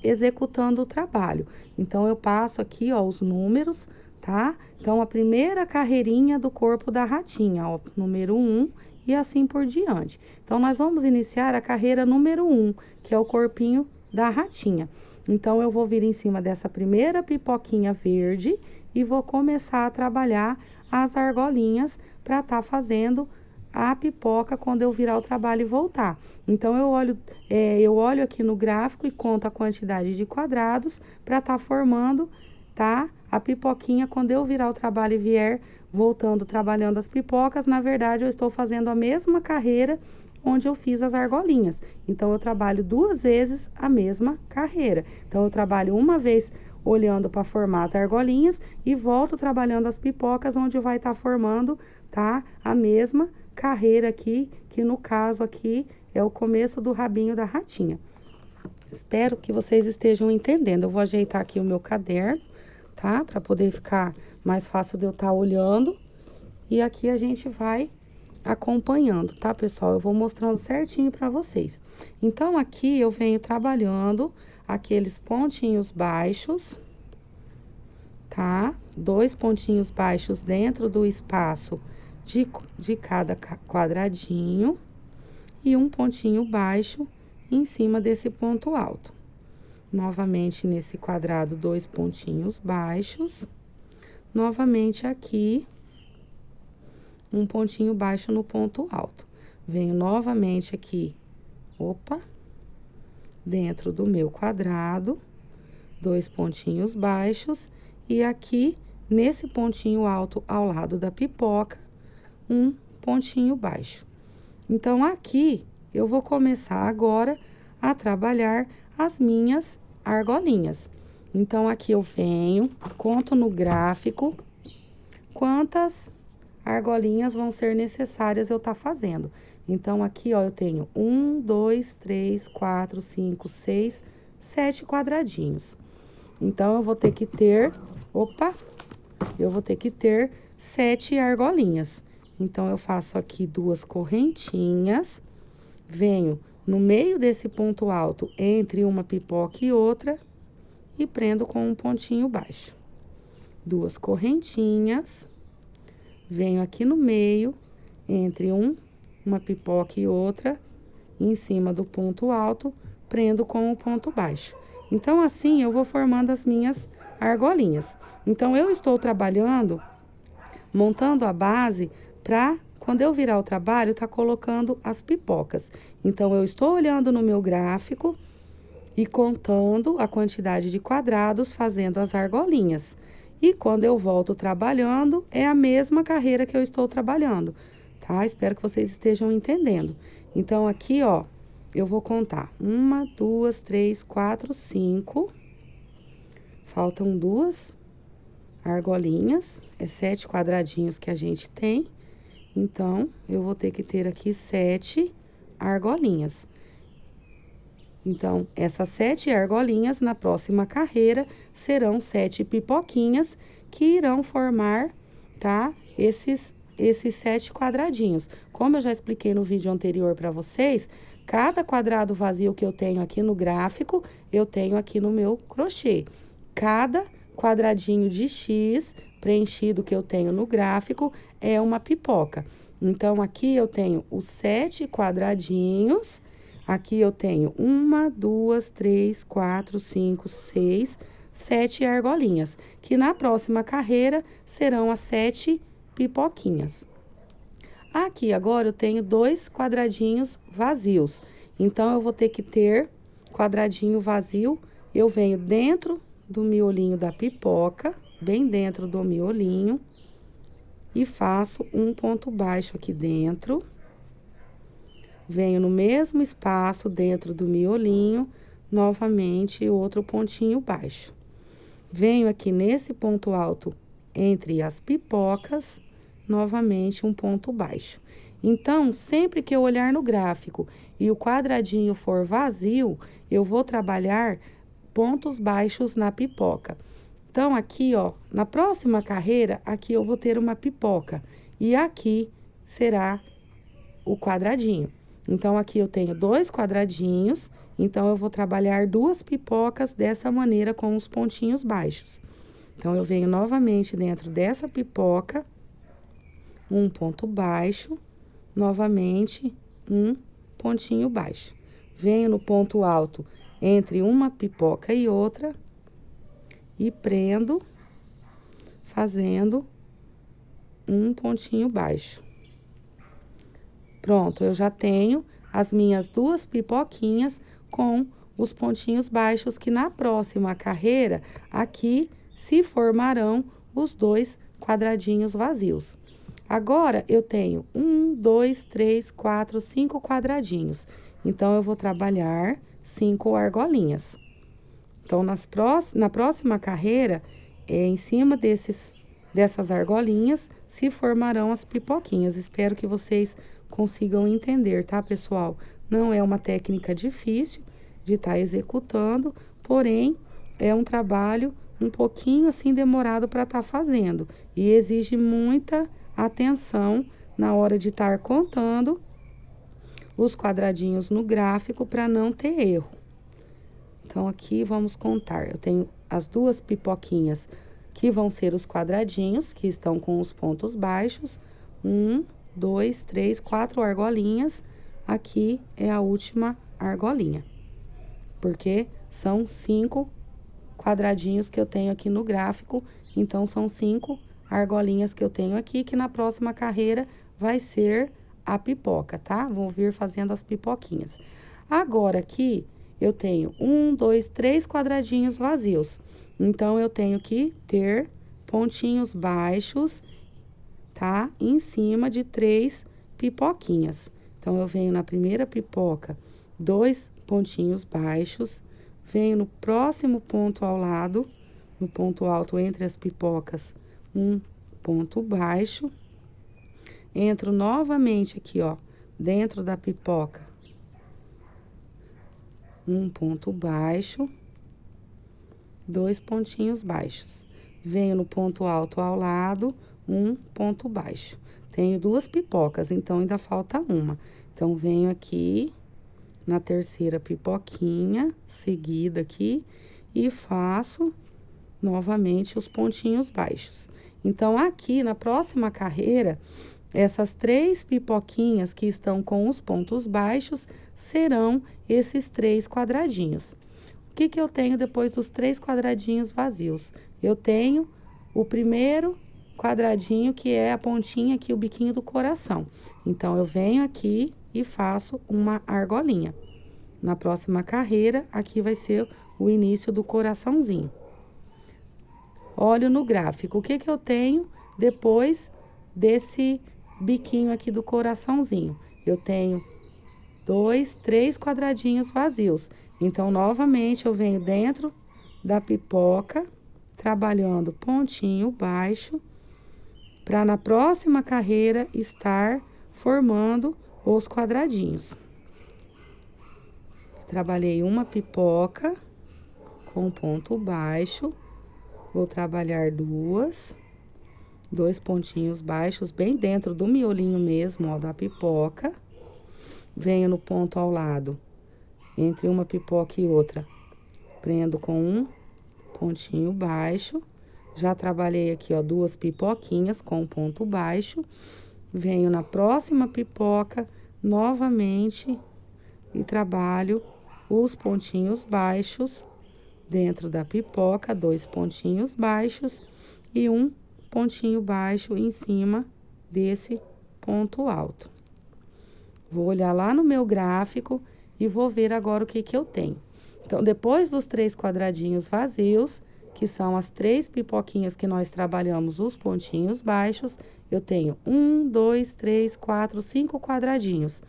executando o trabalho. Então, eu passo aqui, ó, os números, tá? Então, a primeira carreirinha do corpo da ratinha, ó, número 1 e assim por diante. Então, nós vamos iniciar a carreira número 1, que é o corpinho da ratinha. Então, eu vou vir em cima dessa primeira pipoquinha verde e vou começar a trabalhar as argolinhas para tá fazendo a pipoca quando eu virar o trabalho e voltar. Então, eu olho aqui no gráfico e conto a quantidade de quadrados para estar formando, tá? A pipoquinha quando eu virar o trabalho e vier voltando, trabalhando as pipocas, na verdade, eu estou fazendo a mesma carreira onde eu fiz as argolinhas. Então, eu trabalho 2 vezes a mesma carreira. Então, eu trabalho uma vez olhando para formar as argolinhas e volto trabalhando as pipocas, onde vai estar formando, tá? A mesma carreira aqui, que no caso aqui é o começo do rabinho da ratinha. Espero que vocês estejam entendendo. Eu vou ajeitar aqui o meu caderno, tá? Para poder ficar mais fácil de eu estar olhando. E aqui a gente vai acompanhando, tá, pessoal? Eu vou mostrando certinho para vocês. Então, aqui eu venho trabalhando aqueles pontinhos baixos, tá? 2 pontinhos baixos dentro do espaço de cada quadradinho e um pontinho baixo em cima desse ponto alto. Novamente, nesse quadrado, 2 pontinhos baixos. Novamente, aqui, um pontinho baixo no ponto alto. Venho novamente aqui, dentro do meu quadrado, 2 pontinhos baixos. E aqui, nesse pontinho alto ao lado da pipoca, um pontinho baixo. Então, aqui, eu vou começar agora a trabalhar as minhas argolinhas. Então, aqui eu venho, conto no gráfico quantas argolinhas vão ser necessárias eu estar fazendo. Então, aqui, ó, eu tenho 1, 2, 3, 4, 5, 6, 7 quadradinhos. Então, eu vou ter que ter, eu vou ter que ter 7 argolinhas. Então, eu faço aqui 2 correntinhas, venho no meio desse ponto alto, entre uma pipoca e outra, e prendo com um pontinho baixo. 2 correntinhas, venho aqui no meio, entre uma pipoca e outra, em cima do ponto alto, prendo com o ponto baixo. Então, assim, eu vou formando as minhas argolinhas. Então, eu estou trabalhando, montando a base para, quando eu virar o trabalho, tá colocando as pipocas. Então, eu estou olhando no meu gráfico e contando a quantidade de quadrados, fazendo as argolinhas. E quando eu volto trabalhando, é a mesma carreira que eu estou trabalhando, tá? Espero que vocês estejam entendendo. Então, aqui, ó, eu vou contar 1, 2, 3, 4, 5. Faltam 2 argolinhas, 7 quadradinhos que a gente tem. Então, eu vou ter que ter aqui 7 argolinhas. Então, essas 7 argolinhas, na próxima carreira, serão 7 pipoquinhas que irão formar, tá? Esses 7 quadradinhos. Como eu já expliquei no vídeo anterior para vocês, cada quadrado vazio que eu tenho aqui no gráfico, eu tenho aqui no meu crochê. Cada quadradinho de X preenchido que eu tenho no gráfico é uma pipoca. Então, aqui eu tenho os 7 quadradinhos. Aqui eu tenho 1, 2, 3, 4, 5, 6, 7 argolinhas, que na próxima carreira serão as 7 pipoquinhas. Aqui agora eu tenho 2 quadradinhos vazios, então eu vou ter que ter quadradinho vazio, eu venho dentro do miolinho da pipoca, bem dentro do miolinho, e faço um ponto baixo aqui dentro. Venho no mesmo espaço dentro do miolinho, novamente outro pontinho baixo. Venho aqui nesse ponto alto entre as pipocas, novamente um ponto baixo. Então, sempre que eu olhar no gráfico e o quadradinho for vazio, eu vou trabalhar pontos baixos na pipoca. Então, aqui, ó, na próxima carreira, aqui eu vou ter uma pipoca e aqui será o quadradinho. Então, aqui eu tenho 2 quadradinhos, então eu vou trabalhar 2 pipocas dessa maneira com os pontinhos baixos. Então, eu venho novamente dentro dessa pipoca, um ponto baixo, novamente um pontinho baixo. Venho no ponto alto entre uma pipoca e outra e prendo, fazendo um pontinho baixo. Pronto, eu já tenho as minhas 2 pipoquinhas com os pontinhos baixos que na próxima carreira aqui se formarão os 2 quadradinhos vazios. Agora, eu tenho 1, 2, 3, 4, 5 quadradinhos. Então, eu vou trabalhar 5 argolinhas. Então, na próxima carreira, em cima dessas argolinhas, se formarão as pipoquinhas. Espero que vocês consigam entender, tá, pessoal? Não é uma técnica difícil de estar executando, porém, é um trabalho um pouquinho assim demorado para estar fazendo. E exige muita atenção na hora de estar contando os quadradinhos no gráfico para não ter erro. Então, aqui vamos contar. Eu tenho as 2 pipoquinhas que vão ser os quadradinhos, que estão com os pontos baixos. 1, 2, 3, 4 argolinhas. Aqui é a última argolinha, porque são 5 quadradinhos que eu tenho aqui no gráfico. Então, são 5 argolinhas que eu tenho aqui, que na próxima carreira vai ser a pipoca, tá? Vou vir fazendo as pipoquinhas. Agora, aqui, eu tenho 1, 2, 3 quadradinhos vazios. Então, eu tenho que ter pontinhos baixos, tá? Em cima de 3 pipoquinhas. Então, eu venho na primeira pipoca, 2 pontinhos baixos, venho no próximo ponto ao lado, no ponto alto entre as pipocas, um ponto baixo. Entro novamente aqui, ó, dentro da pipoca, um ponto baixo, 2 pontinhos baixos. Venho no ponto alto ao lado, um ponto baixo. Tenho 2 pipocas, então ainda falta uma. Então, venho aqui na terceira pipoquinha, seguida aqui, e faço novamente os pontinhos baixos. Então, aqui na próxima carreira, essas 3 pipoquinhas que estão com os pontos baixos serão esses 3 quadradinhos. O que que eu tenho depois dos 3 quadradinhos vazios? Eu tenho o primeiro quadradinho, que é a pontinha aqui, o biquinho do coração. Então, eu venho aqui e faço uma argolinha. Na próxima carreira, aqui vai ser o início do coraçãozinho. Olho no gráfico, o que que eu tenho depois desse biquinho aqui do coraçãozinho? Eu tenho 2, 3 quadradinhos vazios. Então, novamente, eu venho dentro da pipoca, trabalhando pontinho baixo, para na próxima carreira estar formando os quadradinhos. Trabalhei uma pipoca com ponto baixo, vou trabalhar 2 pontinhos baixos bem dentro do miolinho mesmo, ó, da pipoca. Venho no ponto ao lado, entre uma pipoca e outra, prendo com um pontinho baixo. Já trabalhei aqui, ó, 2 pipoquinhas com ponto baixo. Venho na próxima pipoca novamente e trabalho os pontinhos baixos dentro da pipoca, 2 pontinhos baixos e um pontinho baixo em cima desse ponto alto. Vou olhar lá no meu gráfico e vou ver agora o que que eu tenho. Então, depois dos 3 quadradinhos vazios, que são as 3 pipoquinhas que nós trabalhamos os pontinhos baixos, eu tenho 1, 2, 3, 4, 5 quadradinhos.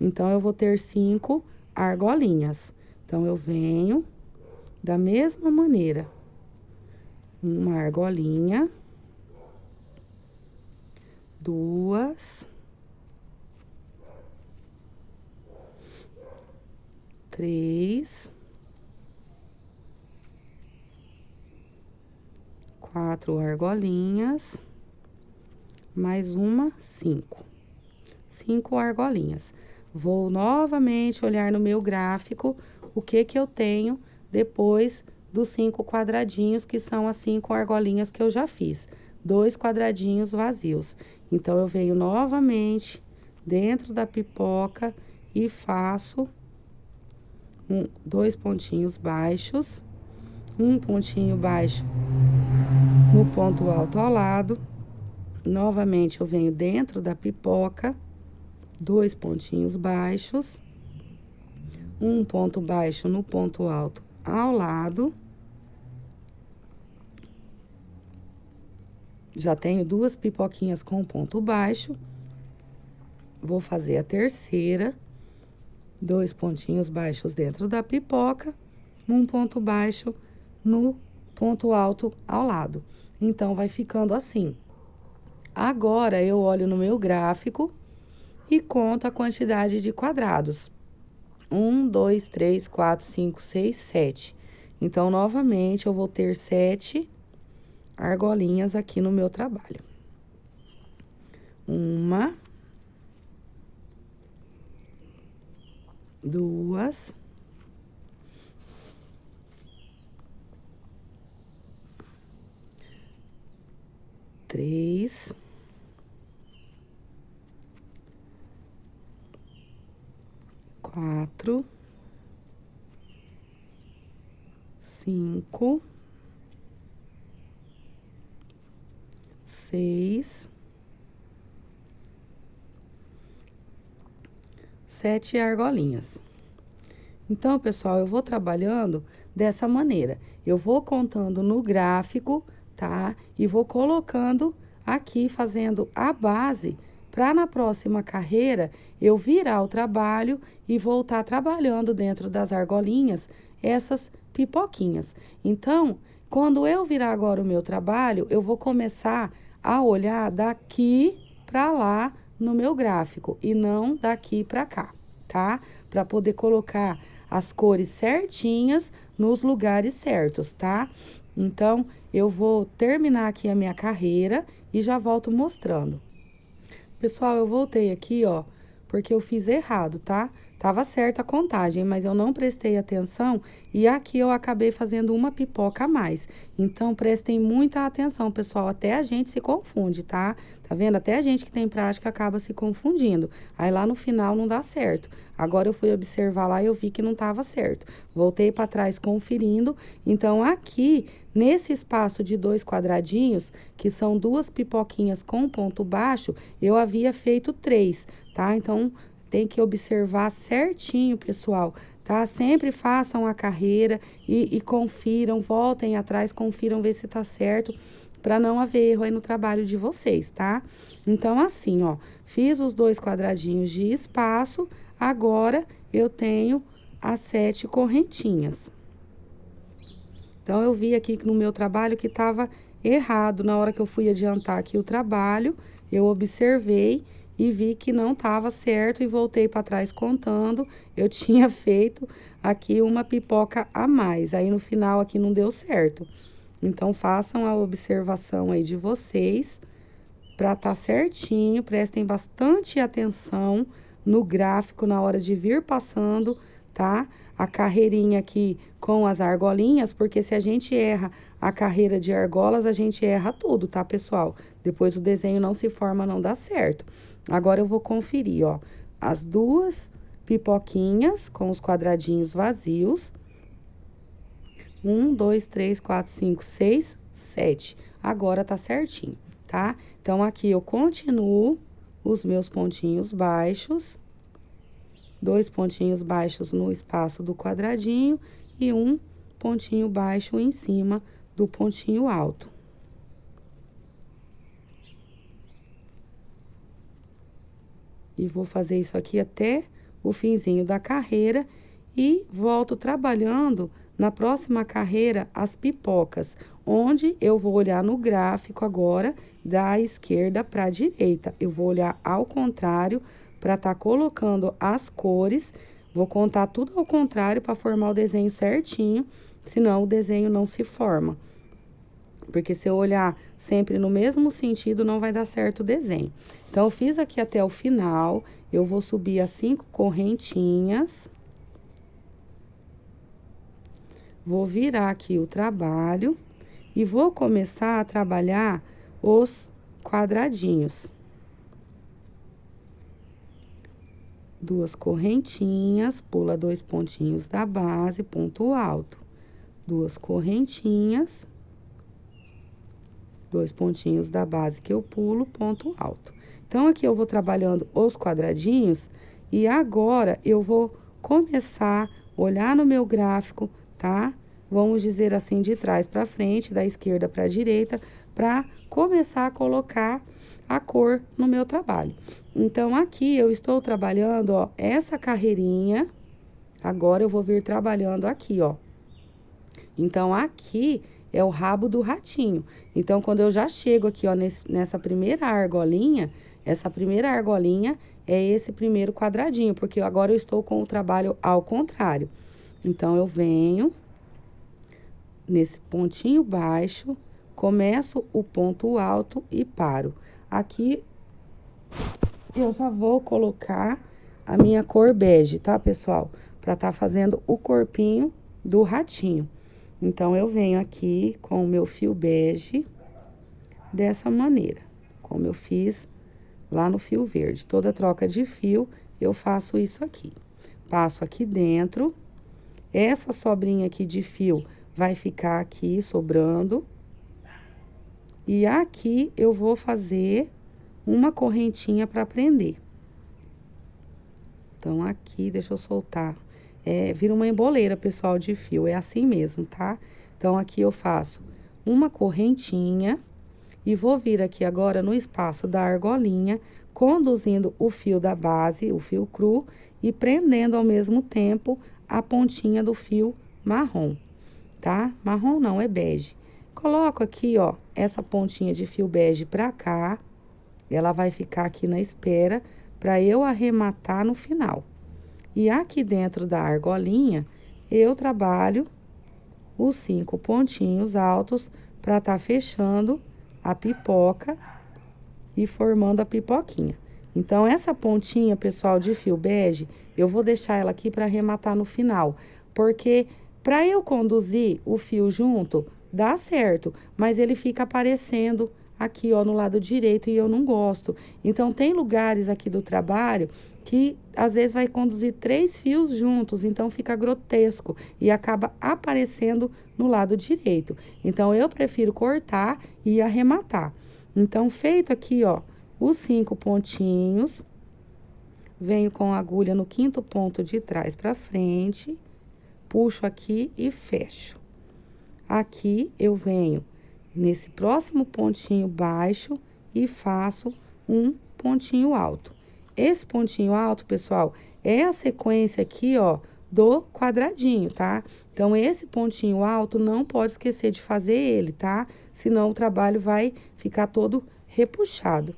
Então, eu vou ter 5 argolinhas. Então, eu venho da mesma maneira, uma argolinha, 2, 3, 4 argolinhas, mais uma, 5. 5 argolinhas. Vou novamente olhar no meu gráfico o que que eu tenho depois dos 5 quadradinhos, que são as 5 argolinhas que eu já fiz. 2 quadradinhos vazios. Então, eu venho novamente dentro da pipoca e faço 2 pontinhos baixos, um pontinho baixo no ponto alto ao lado. Novamente, eu venho dentro da pipoca, 2 pontinhos baixos, um ponto baixo no ponto alto ao lado. Já tenho 2 pipoquinhas com ponto baixo. Vou fazer a terceira, 2 pontinhos baixos dentro da pipoca, um ponto baixo no ponto alto ao lado. Então, vai ficando assim. Agora, eu olho no meu gráfico e conto a quantidade de quadrados. 1, 2, 3, 4, 5, 6, 7. Então, novamente, eu vou ter 7 argolinhas aqui no meu trabalho. 1, 2, 3, 4, 5, 6, 7 argolinhas. Então, pessoal, eu vou trabalhando dessa maneira. Eu vou contando no gráfico, tá? E vou colocando aqui, fazendo a base, para na próxima carreira eu virar o trabalho e voltar trabalhando dentro das argolinhas essas pipoquinhas. Então, quando eu virar agora o meu trabalho, eu vou começar a olhar daqui para lá no meu gráfico e não daqui para cá, tá? Para poder colocar as cores certinhas nos lugares certos, tá? Então, eu vou terminar aqui a minha carreira e já volto mostrando. Pessoal, eu voltei aqui, ó, porque eu fiz errado, tá? Tava certa a contagem, mas eu não prestei atenção e aqui eu acabei fazendo uma pipoca a mais. Então, prestem muita atenção, pessoal, até a gente se confunde, tá? Tá vendo? Até a gente que tem prática acaba se confundindo. Aí lá no final não dá certo. Agora eu fui observar lá e eu vi que não tava certo. Voltei para trás conferindo. Então, aqui, nesse espaço de 2 quadradinhos, que são 2 pipoquinhas com ponto baixo, eu havia feito 3, tá? Então, tem que observar certinho, pessoal, tá? Sempre façam a carreira e confiram, voltem atrás, confiram, ver se tá certo, para não haver erro aí no trabalho de vocês, tá? Então, assim, ó, fiz os 2 quadradinhos de espaço, agora eu tenho as 7 correntinhas. Então, eu vi aqui no meu trabalho que tava errado. Na hora que eu fui adiantar aqui o trabalho, eu observei e vi que não estava certo e voltei para trás contando. Eu tinha feito aqui uma pipoca a mais. Aí, no final, aqui não deu certo. Então, façam a observação aí de vocês para estar certinho. Prestem bastante atenção no gráfico na hora de vir passando, tá? A carreirinha aqui com as argolinhas, porque se a gente erra a carreira de argolas, a gente erra tudo, tá, pessoal? Depois o desenho não se forma, não dá certo. Agora eu vou conferir, ó, as 2 pipoquinhas com os quadradinhos vazios. 1, 2, 3, 4, 5, 6, 7. Agora tá certinho, tá? Então, aqui eu continuo os meus pontinhos baixos. 2 pontinhos baixos no espaço do quadradinho e um pontinho baixo em cima do pontinho alto. E vou fazer isso aqui até o finzinho da carreira e volto trabalhando na próxima carreira as pipocas, onde eu vou olhar no gráfico agora da esquerda para a direita. Eu vou olhar ao contrário para estar colocando as cores. Vou contar tudo ao contrário para formar o desenho certinho, senão o desenho não se forma. Porque se eu olhar sempre no mesmo sentido, não vai dar certo o desenho. Então, eu fiz aqui até o final, eu vou subir as 5 correntinhas. Vou virar aqui o trabalho e vou começar a trabalhar os quadradinhos. 2 correntinhas, pula 2 pontinhos da base, ponto alto. 2 correntinhas. 2 pontinhos da base que eu pulo, ponto alto. Então, aqui eu vou trabalhando os quadradinhos e agora eu vou começar a olhar no meu gráfico, tá? Vamos dizer assim, de trás para frente, da esquerda para a direita, para começar a colocar a cor no meu trabalho. Então, aqui eu estou trabalhando, ó, essa carreirinha. Agora eu vou vir trabalhando aqui, ó. Então, aqui é o rabo do ratinho. Então, quando eu já chego aqui, ó, nessa primeira argolinha, essa primeira argolinha é esse primeiro quadradinho, porque agora eu estou com o trabalho ao contrário. Então, eu venho nesse pontinho baixo, começo o ponto alto e paro. Aqui, eu já vou colocar a minha cor bege, tá, pessoal? Pra tá fazendo o corpinho do ratinho. Então, eu venho aqui com o meu fio bege, dessa maneira, como eu fiz lá no fio verde. Toda troca de fio, eu faço isso aqui. Passo aqui dentro, essa sobrinha aqui de fio vai ficar aqui sobrando. E aqui eu vou fazer uma correntinha para prender. Então, aqui, deixa eu soltar. Vira uma emboleira, pessoal, de fio, é assim mesmo, tá? Então, aqui eu faço uma correntinha e vou vir aqui agora no espaço da argolinha, conduzindo o fio da base, o fio cru, e prendendo ao mesmo tempo a pontinha do fio marrom, tá? Marrom não, é bege. Coloco aqui, ó, essa pontinha de fio bege pra cá, ela vai ficar aqui na espera para eu arrematar no final. E aqui dentro da argolinha, eu trabalho os 5 pontinhos altos para tá fechando a pipoca e formando a pipoquinha. Então, essa pontinha, pessoal, de fio bege, eu vou deixar ela aqui para arrematar no final. Porque para eu conduzir o fio junto, dá certo, mas ele fica aparecendo aqui, ó, no lado direito, e eu não gosto. Então, tem lugares aqui do trabalho que, às vezes, vai conduzir 3 fios juntos, então fica grotesco e acaba aparecendo no lado direito. Então, eu prefiro cortar e arrematar. Então, feito aqui, ó, os 5 pontinhos, venho com a agulha no 5º ponto de trás para frente, puxo aqui e fecho. Aqui, eu venho nesse próximo pontinho baixo e faço um pontinho alto. Esse pontinho alto, pessoal, é a sequência aqui, ó, do quadradinho, tá? Então, esse pontinho alto não pode esquecer de fazer ele, tá? Senão o trabalho vai ficar todo repuxado.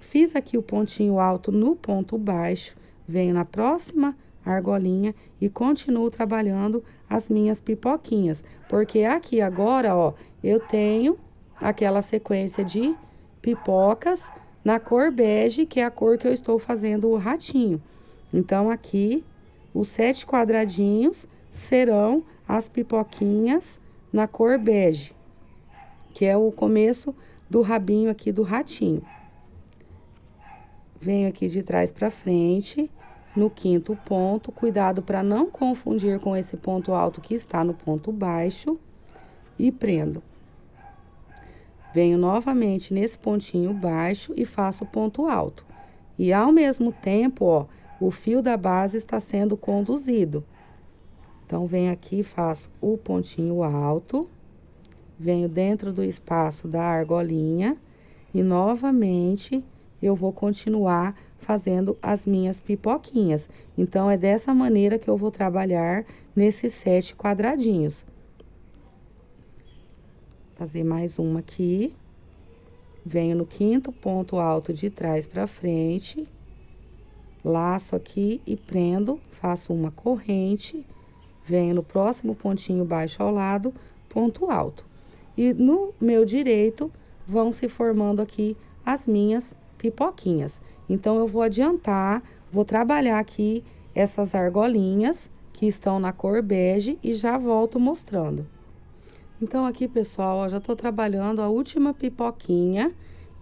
Fiz aqui o pontinho alto no ponto baixo, venho na próxima argolinha e continuo trabalhando as minhas pipoquinhas. Porque aqui agora, ó, eu tenho aquela sequência de pipocas na cor bege, que é a cor que eu estou fazendo o ratinho. Então, aqui, os 7 quadradinhos serão as pipoquinhas na cor bege, que é o começo do rabinho aqui do ratinho. Venho aqui de trás para frente, no 5º ponto, cuidado para não confundir com esse ponto alto que está no ponto baixo, e prendo. Venho novamente nesse pontinho baixo e faço ponto alto. E ao mesmo tempo, ó, o fio da base está sendo conduzido. Então, venho aqui e faço o pontinho alto, venho dentro do espaço da argolinha e novamente eu vou continuar fazendo as minhas pipoquinhas. Então, é dessa maneira que eu vou trabalhar nesses 7 quadradinhos. Fazer mais uma aqui. Venho no 5º ponto alto de trás para frente, laço aqui e prendo, faço uma corrente, venho no próximo pontinho baixo ao lado, ponto alto. E no meu direito, vão se formando aqui as minhas pipoquinhas. Então, eu vou adiantar, vou trabalhar aqui essas argolinhas que estão na cor bege e já volto mostrando. Então, aqui, pessoal, ó, já tô trabalhando a última pipoquinha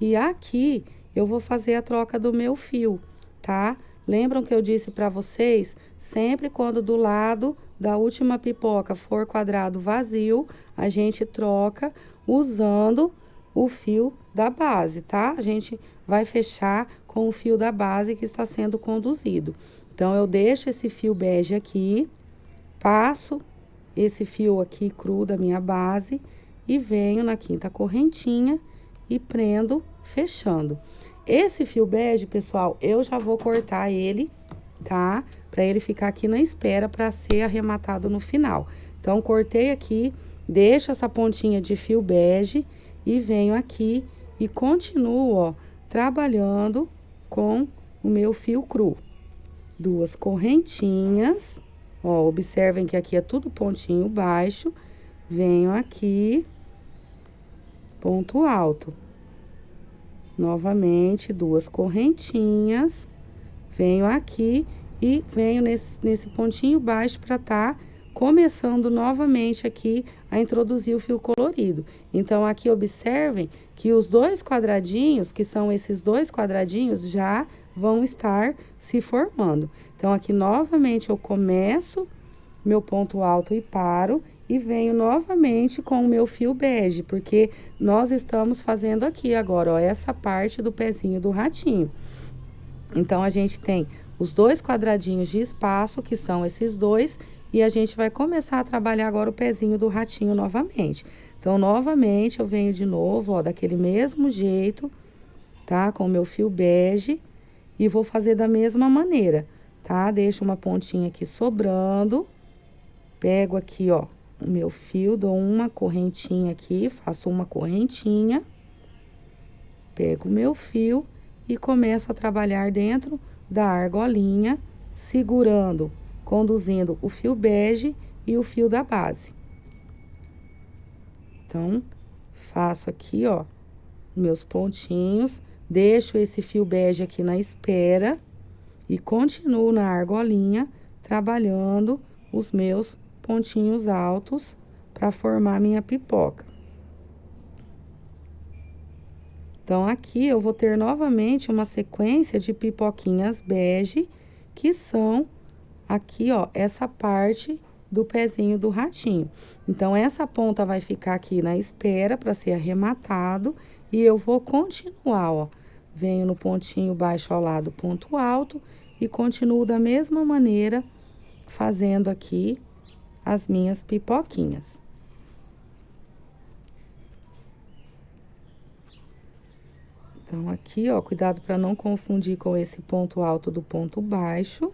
e aqui eu vou fazer a troca do meu fio, tá? Lembram que eu disse pra vocês, sempre quando do lado da última pipoca for quadrado vazio, a gente troca usando o fio da base, tá? A gente vai fechar com o fio da base que está sendo conduzido. Então, eu deixo esse fio bege aqui, passo esse fio aqui cru da minha base e venho na quinta correntinha e prendo fechando. Esse fio bege, pessoal, eu já vou cortar ele, tá? Pra ele ficar aqui na espera para ser arrematado no final. Então, cortei aqui, deixo essa pontinha de fio bege e venho aqui e continuo, ó, trabalhando com o meu fio cru. Duas correntinhas, ó, observem que aqui é tudo pontinho baixo, venho aqui, ponto alto. Novamente, duas correntinhas, venho aqui e venho nesse pontinho baixo para tá começando novamente aqui a introduzir o fio colorido. Então, aqui observem que os dois quadradinhos, que são esses dois quadradinhos, já vão estar se formando. Então, aqui novamente eu começo meu ponto alto e paro e venho novamente com o meu fio bege, porque nós estamos fazendo aqui agora, ó, essa parte do pezinho do ratinho. Então, a gente tem os dois quadradinhos de espaço, que são esses dois, e a gente vai começar a trabalhar agora o pezinho do ratinho novamente. Então, novamente, eu venho de novo, ó, daquele mesmo jeito, tá? Com o meu fio bege, e vou fazer da mesma maneira, tá? Deixo uma pontinha aqui sobrando, pego aqui, ó, o meu fio, dou uma correntinha aqui, faço uma correntinha, pego o meu fio e começo a trabalhar dentro da argolinha, segurando, conduzindo o fio bege e o fio da base. Então, faço aqui, ó, meus pontinhos, deixo esse fio bege aqui na espera e continuo na argolinha, trabalhando os meus pontinhos altos para formar minha pipoca. Então, aqui eu vou ter novamente uma sequência de pipoquinhas bege, que são aqui, ó, essa parte do pezinho do ratinho. Então, essa ponta vai ficar aqui na espera para ser arrematado e eu vou continuar, ó. Venho no pontinho baixo ao lado, ponto alto e continuo da mesma maneira, fazendo aqui as minhas pipoquinhas. Então, aqui, ó, cuidado para não confundir com esse ponto alto do ponto baixo.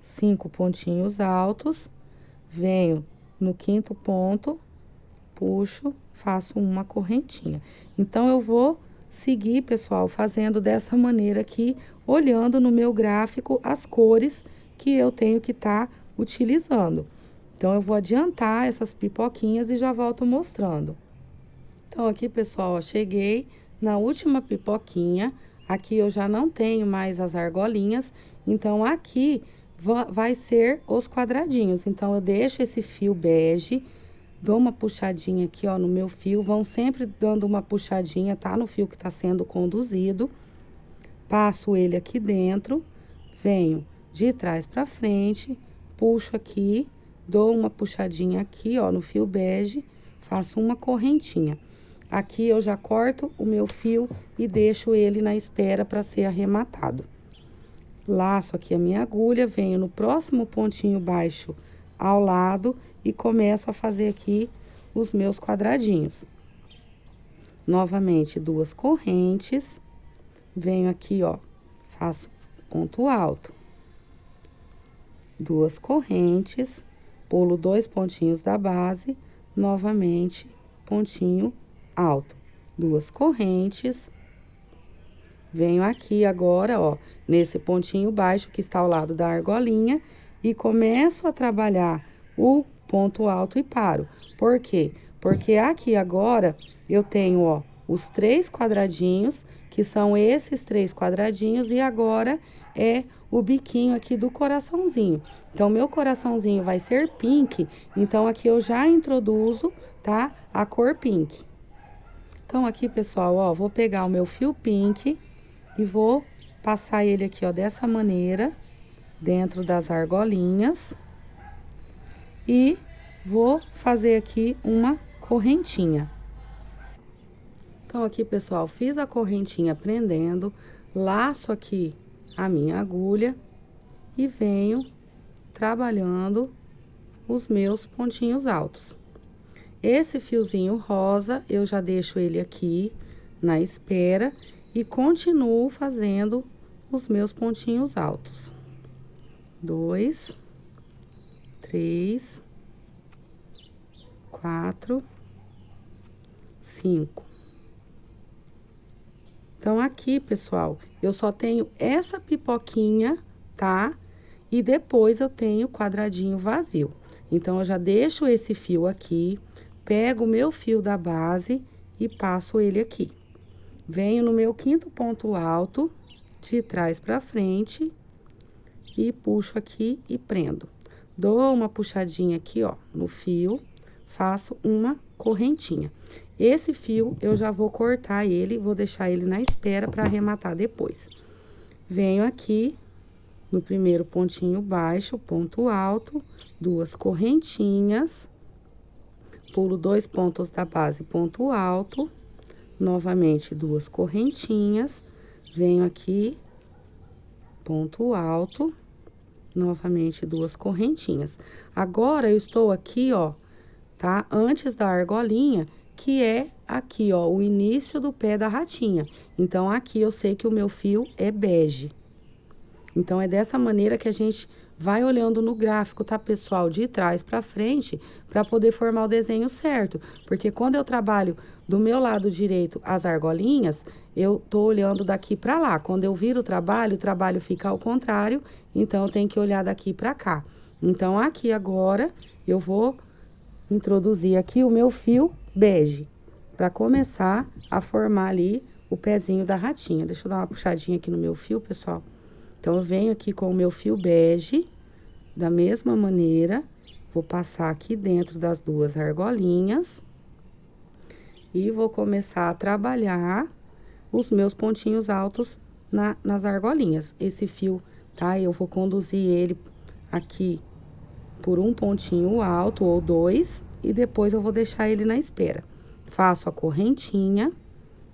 5 pontinhos altos, venho no quinto ponto, puxo, faço uma correntinha. Então, eu vou seguir, pessoal, fazendo dessa maneira aqui, olhando no meu gráfico as cores que eu tenho que estar utilizando. Então, eu vou adiantar essas pipoquinhas e já volto mostrando. Então, aqui, pessoal, ó, cheguei na última pipoquinha. Aqui eu já não tenho mais as argolinhas, então aqui vai ser os quadradinhos. Então, eu deixo esse fio bege, dou uma puxadinha aqui, ó, no meu fio. Vão sempre dando uma puxadinha, tá? No fio que tá sendo conduzido. Passo ele aqui dentro, venho de trás pra frente, puxo aqui, dou uma puxadinha aqui, ó, no fio bege, faço uma correntinha. Aqui eu já corto o meu fio e deixo ele na espera para ser arrematado. Laço aqui a minha agulha, venho no próximo pontinho baixo ao lado e começo a fazer aqui os meus quadradinhos. Novamente, duas correntes, venho aqui, ó, faço ponto alto. Duas correntes, pulo dois pontinhos da base, novamente, pontinho alto, duas correntes, venho aqui agora, ó, nesse pontinho baixo que está ao lado da argolinha e começo a trabalhar o ponto alto e paro. Por quê? Porque aqui agora eu tenho, ó, os 3 quadradinhos, que são esses 3 quadradinhos, e agora é o biquinho aqui do coraçãozinho. Então, meu coraçãozinho vai ser pink, então aqui eu já introduzo, tá, a cor pink. Então, aqui, pessoal, ó, vou pegar o meu fio pink e vou passar ele aqui, ó, dessa maneira, dentro das argolinhas. E vou fazer aqui uma correntinha. Então, aqui, pessoal, fiz a correntinha prendendo, laço aqui a minha agulha e venho trabalhando os meus pontinhos altos. Esse fiozinho rosa, eu já deixo ele aqui na espera e continuo fazendo os meus pontinhos altos. 2, 3, 4, 5. Então, aqui, pessoal, eu só tenho essa pipoquinha, tá? E depois eu tenho quadradinho vazio. Então, eu já deixo esse fio aqui, pego o meu fio da base e passo ele aqui. Venho no meu quinto ponto alto, de trás pra frente, e puxo aqui e prendo. Dou uma puxadinha aqui, ó, no fio, faço uma correntinha. Esse fio, eu já vou cortar ele, vou deixar ele na espera para arrematar depois. Venho aqui no primeiro pontinho baixo, ponto alto, 2 correntinhas, pulo 2 pontos da base, ponto alto, novamente 2 correntinhas, venho aqui, ponto alto, novamente 2 correntinhas. Agora, eu estou aqui, ó, tá? Antes da argolinha, que é aqui, ó, o início do pé da ratinha. Então, aqui eu sei que o meu fio é bege. Então, é dessa maneira que a gente vai olhando no gráfico, tá, pessoal? De trás pra frente, pra poder formar o desenho certo. Porque quando eu trabalho do meu lado direito as argolinhas, eu tô olhando daqui pra lá. Quando eu viro o trabalho fica ao contrário, então eu tenho que olhar daqui pra cá. Então, aqui agora, eu vou introduzir aqui o meu fio bege, para começar a formar ali o pezinho da ratinha. Deixa eu dar uma puxadinha aqui no meu fio, pessoal. Então, eu venho aqui com o meu fio bege, da mesma maneira, vou passar aqui dentro das 2 argolinhas e vou começar a trabalhar os meus pontinhos altos nas argolinhas. Esse fio, tá? Eu vou conduzir ele aqui por um pontinho alto ou 2 e depois eu vou deixar ele na espera. Faço a correntinha,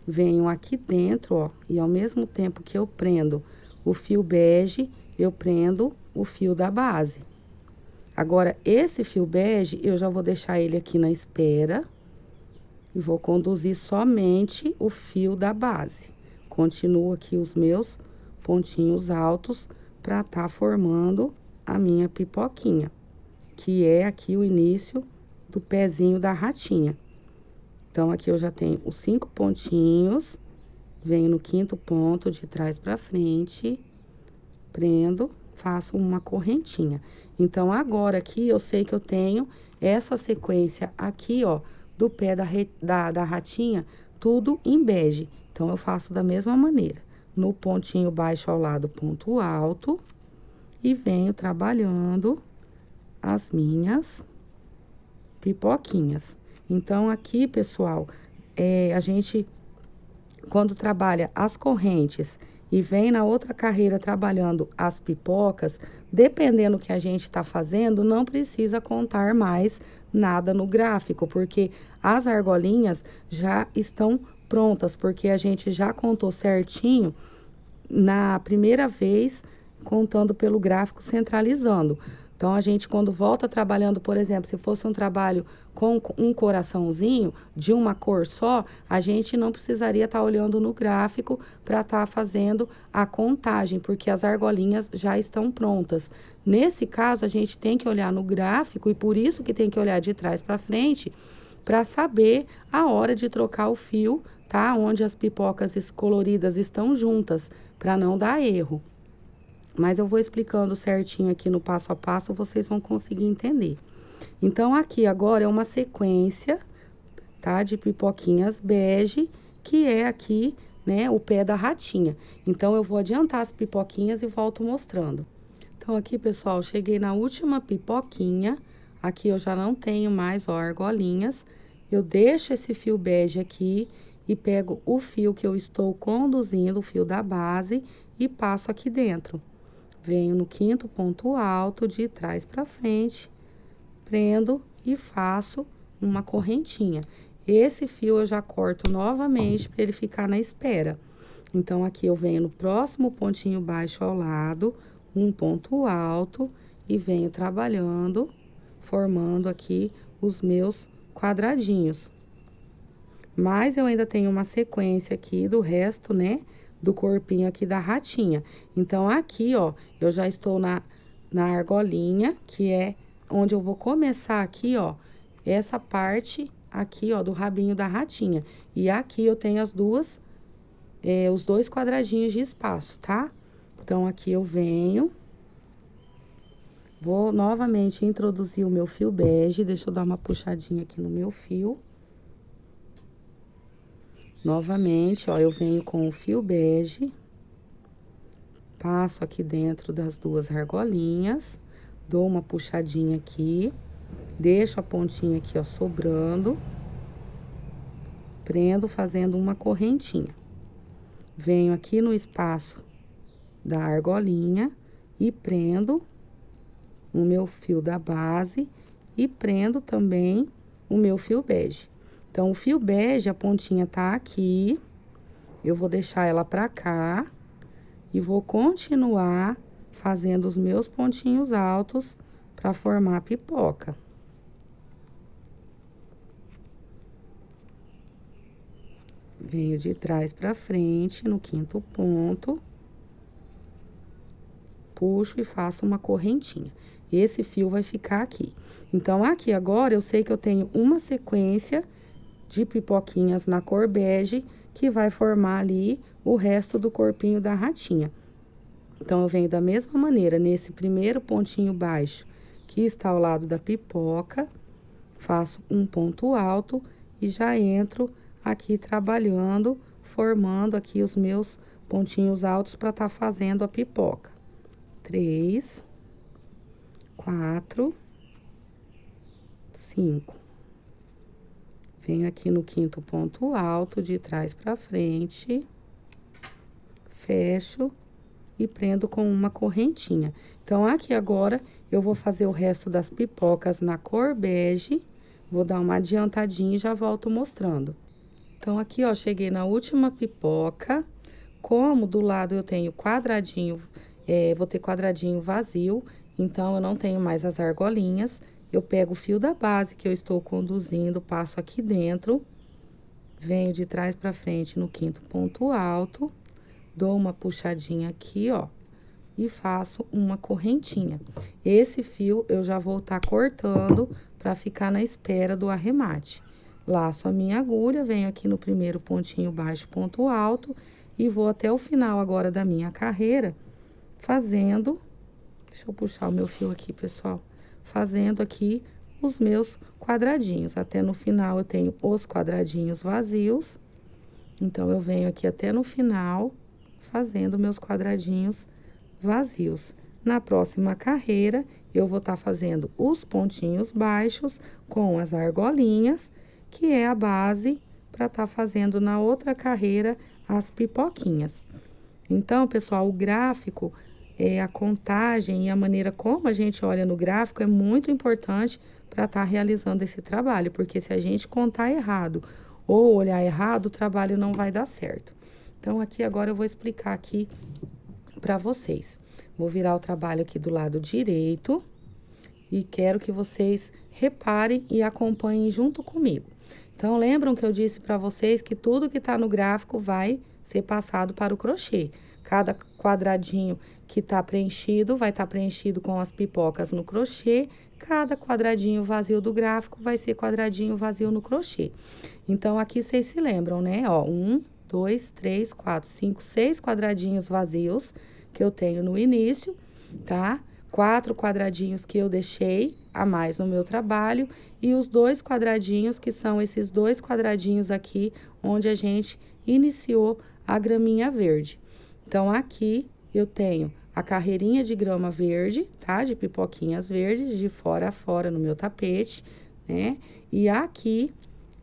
venho aqui dentro, ó, e ao mesmo tempo que eu prendo o fio bege, eu prendo o fio da base. Agora, esse fio bege, eu já vou deixar ele aqui na espera e vou conduzir somente o fio da base. Continuo aqui os meus pontinhos altos para tá formando a minha pipoquinha, que é aqui o início do pezinho da ratinha. Então, aqui eu já tenho os 5 pontinhos, venho no quinto ponto de trás pra frente, prendo, faço uma correntinha. Então, agora aqui eu sei que eu tenho essa sequência aqui, ó, do pé da ratinha, tudo em bege. Então, eu faço da mesma maneira. No pontinho baixo ao lado, ponto alto, e venho trabalhando as minhas pipoquinhas. Então, aqui, pessoal, a gente, quando trabalha as correntes e vem na outra carreira trabalhando as pipocas, dependendo do que a gente tá fazendo, não precisa contar mais nada no gráfico, porque as argolinhas já estão prontas, porque a gente já contou certinho na primeira vez, contando pelo gráfico, centralizando. Então, a gente, quando volta trabalhando, por exemplo, se fosse um trabalho com um coraçãozinho de uma cor só, a gente não precisaria estar olhando no gráfico para estar fazendo a contagem, porque as argolinhas já estão prontas. Nesse caso, a gente tem que olhar no gráfico, e por isso que tem que olhar de trás para frente, para saber a hora de trocar o fio, tá? Onde as pipocas coloridas estão juntas, para não dar erro. Mas eu vou explicando certinho aqui no passo a passo, vocês vão conseguir entender. Então, aqui agora é uma sequência, tá? De pipoquinhas bege, que é aqui, né, o pé da ratinha. Então, eu vou adiantar as pipoquinhas e volto mostrando. Então, aqui, pessoal, cheguei na última pipoquinha. Aqui eu já não tenho mais, ó, argolinhas. Eu deixo esse fio bege aqui e pego o fio que eu estou conduzindo, o fio da base, e passo aqui dentro. Venho no quinto ponto alto, de trás para frente, prendo e faço uma correntinha. Esse fio eu já corto novamente para ele ficar na espera. Então, aqui eu venho no próximo pontinho baixo ao lado, um ponto alto, e venho trabalhando, formando aqui os meus quadradinhos. Mas eu ainda tenho uma sequência aqui do resto, né, do corpinho aqui da ratinha. Então, aqui, ó, eu já estou na argolinha, que é onde eu vou começar aqui, ó, essa parte aqui, ó, do rabinho da ratinha. E aqui eu tenho as duas, os dois quadradinhos de espaço, tá? Então, aqui eu venho, vou novamente introduzir o meu fio bege, deixa eu dar uma puxadinha aqui no meu fio. Novamente, ó, eu venho com o fio bege, passo aqui dentro das duas argolinhas, dou uma puxadinha aqui, deixo a pontinha aqui, ó, sobrando, prendo fazendo uma correntinha. Venho aqui no espaço da argolinha e prendo o meu fio da base e prendo também o meu fio bege. Então, o fio bege, a pontinha tá aqui, eu vou deixar ela pra cá e vou continuar fazendo os meus pontinhos altos pra formar a pipoca. Venho de trás pra frente no quinto ponto, puxo e faço uma correntinha. Esse fio vai ficar aqui. Então, aqui agora eu sei que eu tenho uma sequência de pipoquinhas na cor bege, que vai formar ali o resto do corpinho da ratinha. Então, eu venho da mesma maneira, nesse primeiro pontinho baixo, que está ao lado da pipoca, faço um ponto alto e já entro aqui trabalhando, formando aqui os meus pontinhos altos para estar fazendo a pipoca. 3, 4, 5. Venho aqui no quinto ponto alto, de trás pra frente, fecho e prendo com uma correntinha. Então, aqui agora, eu vou fazer o resto das pipocas na cor bege, vou dar uma adiantadinha e já volto mostrando. Então, aqui, ó, cheguei na última pipoca, como do lado eu tenho quadradinho, vou ter quadradinho vazio, então, eu não tenho mais as argolinhas. Eu pego o fio da base que eu estou conduzindo, passo aqui dentro, venho de trás pra frente no quinto ponto alto, dou uma puxadinha aqui, ó, e faço uma correntinha. Esse fio eu já vou estar cortando pra ficar na espera do arremate. Laço a minha agulha, venho aqui no primeiro pontinho baixo, ponto alto, e vou até o final agora da minha carreira, fazendo... Deixa eu puxar o meu fio aqui, pessoal. Fazendo aqui os meus quadradinhos. Até no final, eu tenho os quadradinhos vazios. Então, eu venho aqui até no final, fazendo meus quadradinhos vazios. Na próxima carreira, eu vou estar fazendo os pontinhos baixos com as argolinhas, que é a base para estar fazendo na outra carreira as pipoquinhas. Então, pessoal, o gráfico... a contagem e a maneira como a gente olha no gráfico é muito importante para estar realizando esse trabalho, porque se a gente contar errado ou olhar errado, o trabalho não vai dar certo. Então, aqui agora eu vou explicar aqui para vocês. Vou virar o trabalho aqui do lado direito e quero que vocês reparem e acompanhem junto comigo. Então, lembram que eu disse para vocês que tudo que tá no gráfico vai ser passado para o crochê. Cada quadradinho que tá preenchido, vai estar preenchido com as pipocas no crochê. Cada quadradinho vazio do gráfico vai ser quadradinho vazio no crochê. Então, aqui vocês se lembram, né? Ó, 1, 2, 3, 4, 5, 6 quadradinhos vazios que eu tenho no início, tá? 4 quadradinhos que eu deixei a mais no meu trabalho. E os 2 quadradinhos, que são esses 2 quadradinhos aqui, onde a gente iniciou a graminha verde. Então, aqui eu tenho a carreirinha de grama verde, tá? De pipoquinhas verdes, de fora a fora no meu tapete, né? E aqui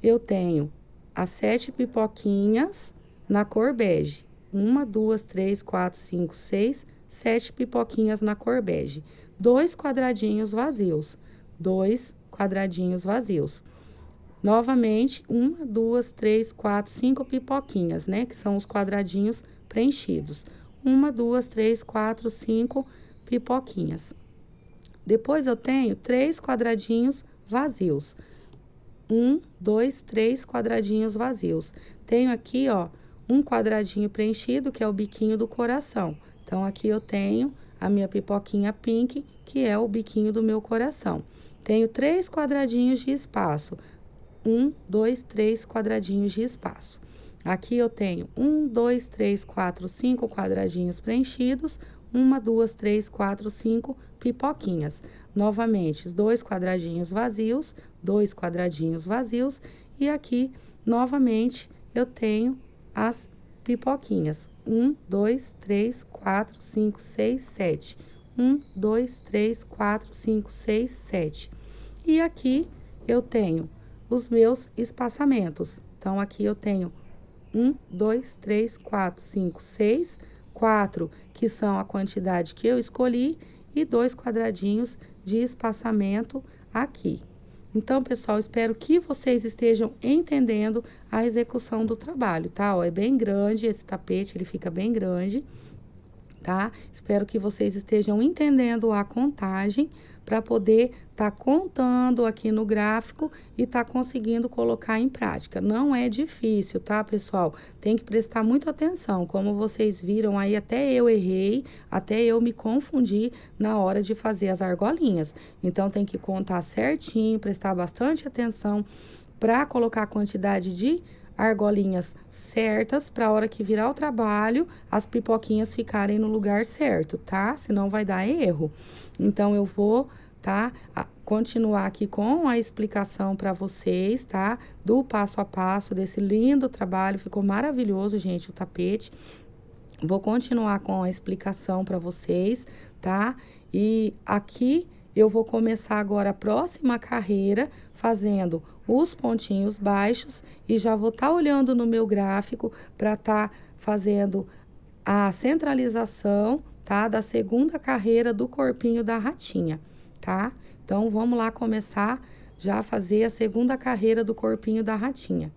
eu tenho as 7 pipoquinhas na cor bege. 1, 2, 3, 4, 5, 6, 7 pipoquinhas na cor bege. 2 quadradinhos vazios. 2 quadradinhos vazios. Novamente, 1, 2, 3, 4, 5 pipoquinhas, né? Que são os quadradinhos preenchidos. 1, 2, 3, 4, 5 pipoquinhas. Depois, eu tenho 3 quadradinhos vazios. 1, 2, 3 quadradinhos vazios. Tenho aqui, ó, um quadradinho preenchido, que é o biquinho do coração. Então, aqui eu tenho a minha pipoquinha pink, que é o biquinho do meu coração. Tenho 3 quadradinhos de espaço. 1, 2, 3 quadradinhos de espaço. Aqui eu tenho 1, 2, 3, 4, 5 quadradinhos preenchidos. 1, 2, 3, 4, 5 pipoquinhas. Novamente, 2 quadradinhos vazios, 2 quadradinhos vazios. E aqui, novamente, eu tenho as pipoquinhas. 1, 2, 3, 4, 5, 6, 7. 1, 2, 3, 4, 5, 6, 7. E aqui eu tenho os meus espaçamentos. Então, aqui eu tenho 1, 2, 3, 4, 5, 6, 4, que são a quantidade que eu escolhi, e 2 quadradinhos de espaçamento aqui. Então, pessoal, espero que vocês estejam entendendo a execução do trabalho, tá? Ó, é bem grande esse tapete, ele fica bem grande, tá? Espero que vocês estejam entendendo a contagem para poder tá contando aqui no gráfico e tá conseguindo colocar em prática. Não é difícil, tá, pessoal? Tem que prestar muita atenção. Como vocês viram aí, até eu errei, até eu me confundi na hora de fazer as argolinhas. Então, tem que contar certinho, prestar bastante atenção para colocar a quantidade de argolinhas certas, para a hora que virar o trabalho, as pipoquinhas ficarem no lugar certo, tá? Senão vai dar erro. Então, eu vou, tá, continuar aqui com a explicação para vocês, tá? Do passo a passo desse lindo trabalho, ficou maravilhoso, gente, o tapete. Vou continuar com a explicação para vocês, tá? E aqui eu vou começar agora a próxima carreira fazendo os pontinhos baixos e já vou estar olhando no meu gráfico para estar fazendo a centralização, tá? Da segunda carreira do corpinho da ratinha, tá? Então, vamos lá começar já a fazer a segunda carreira do corpinho da ratinha.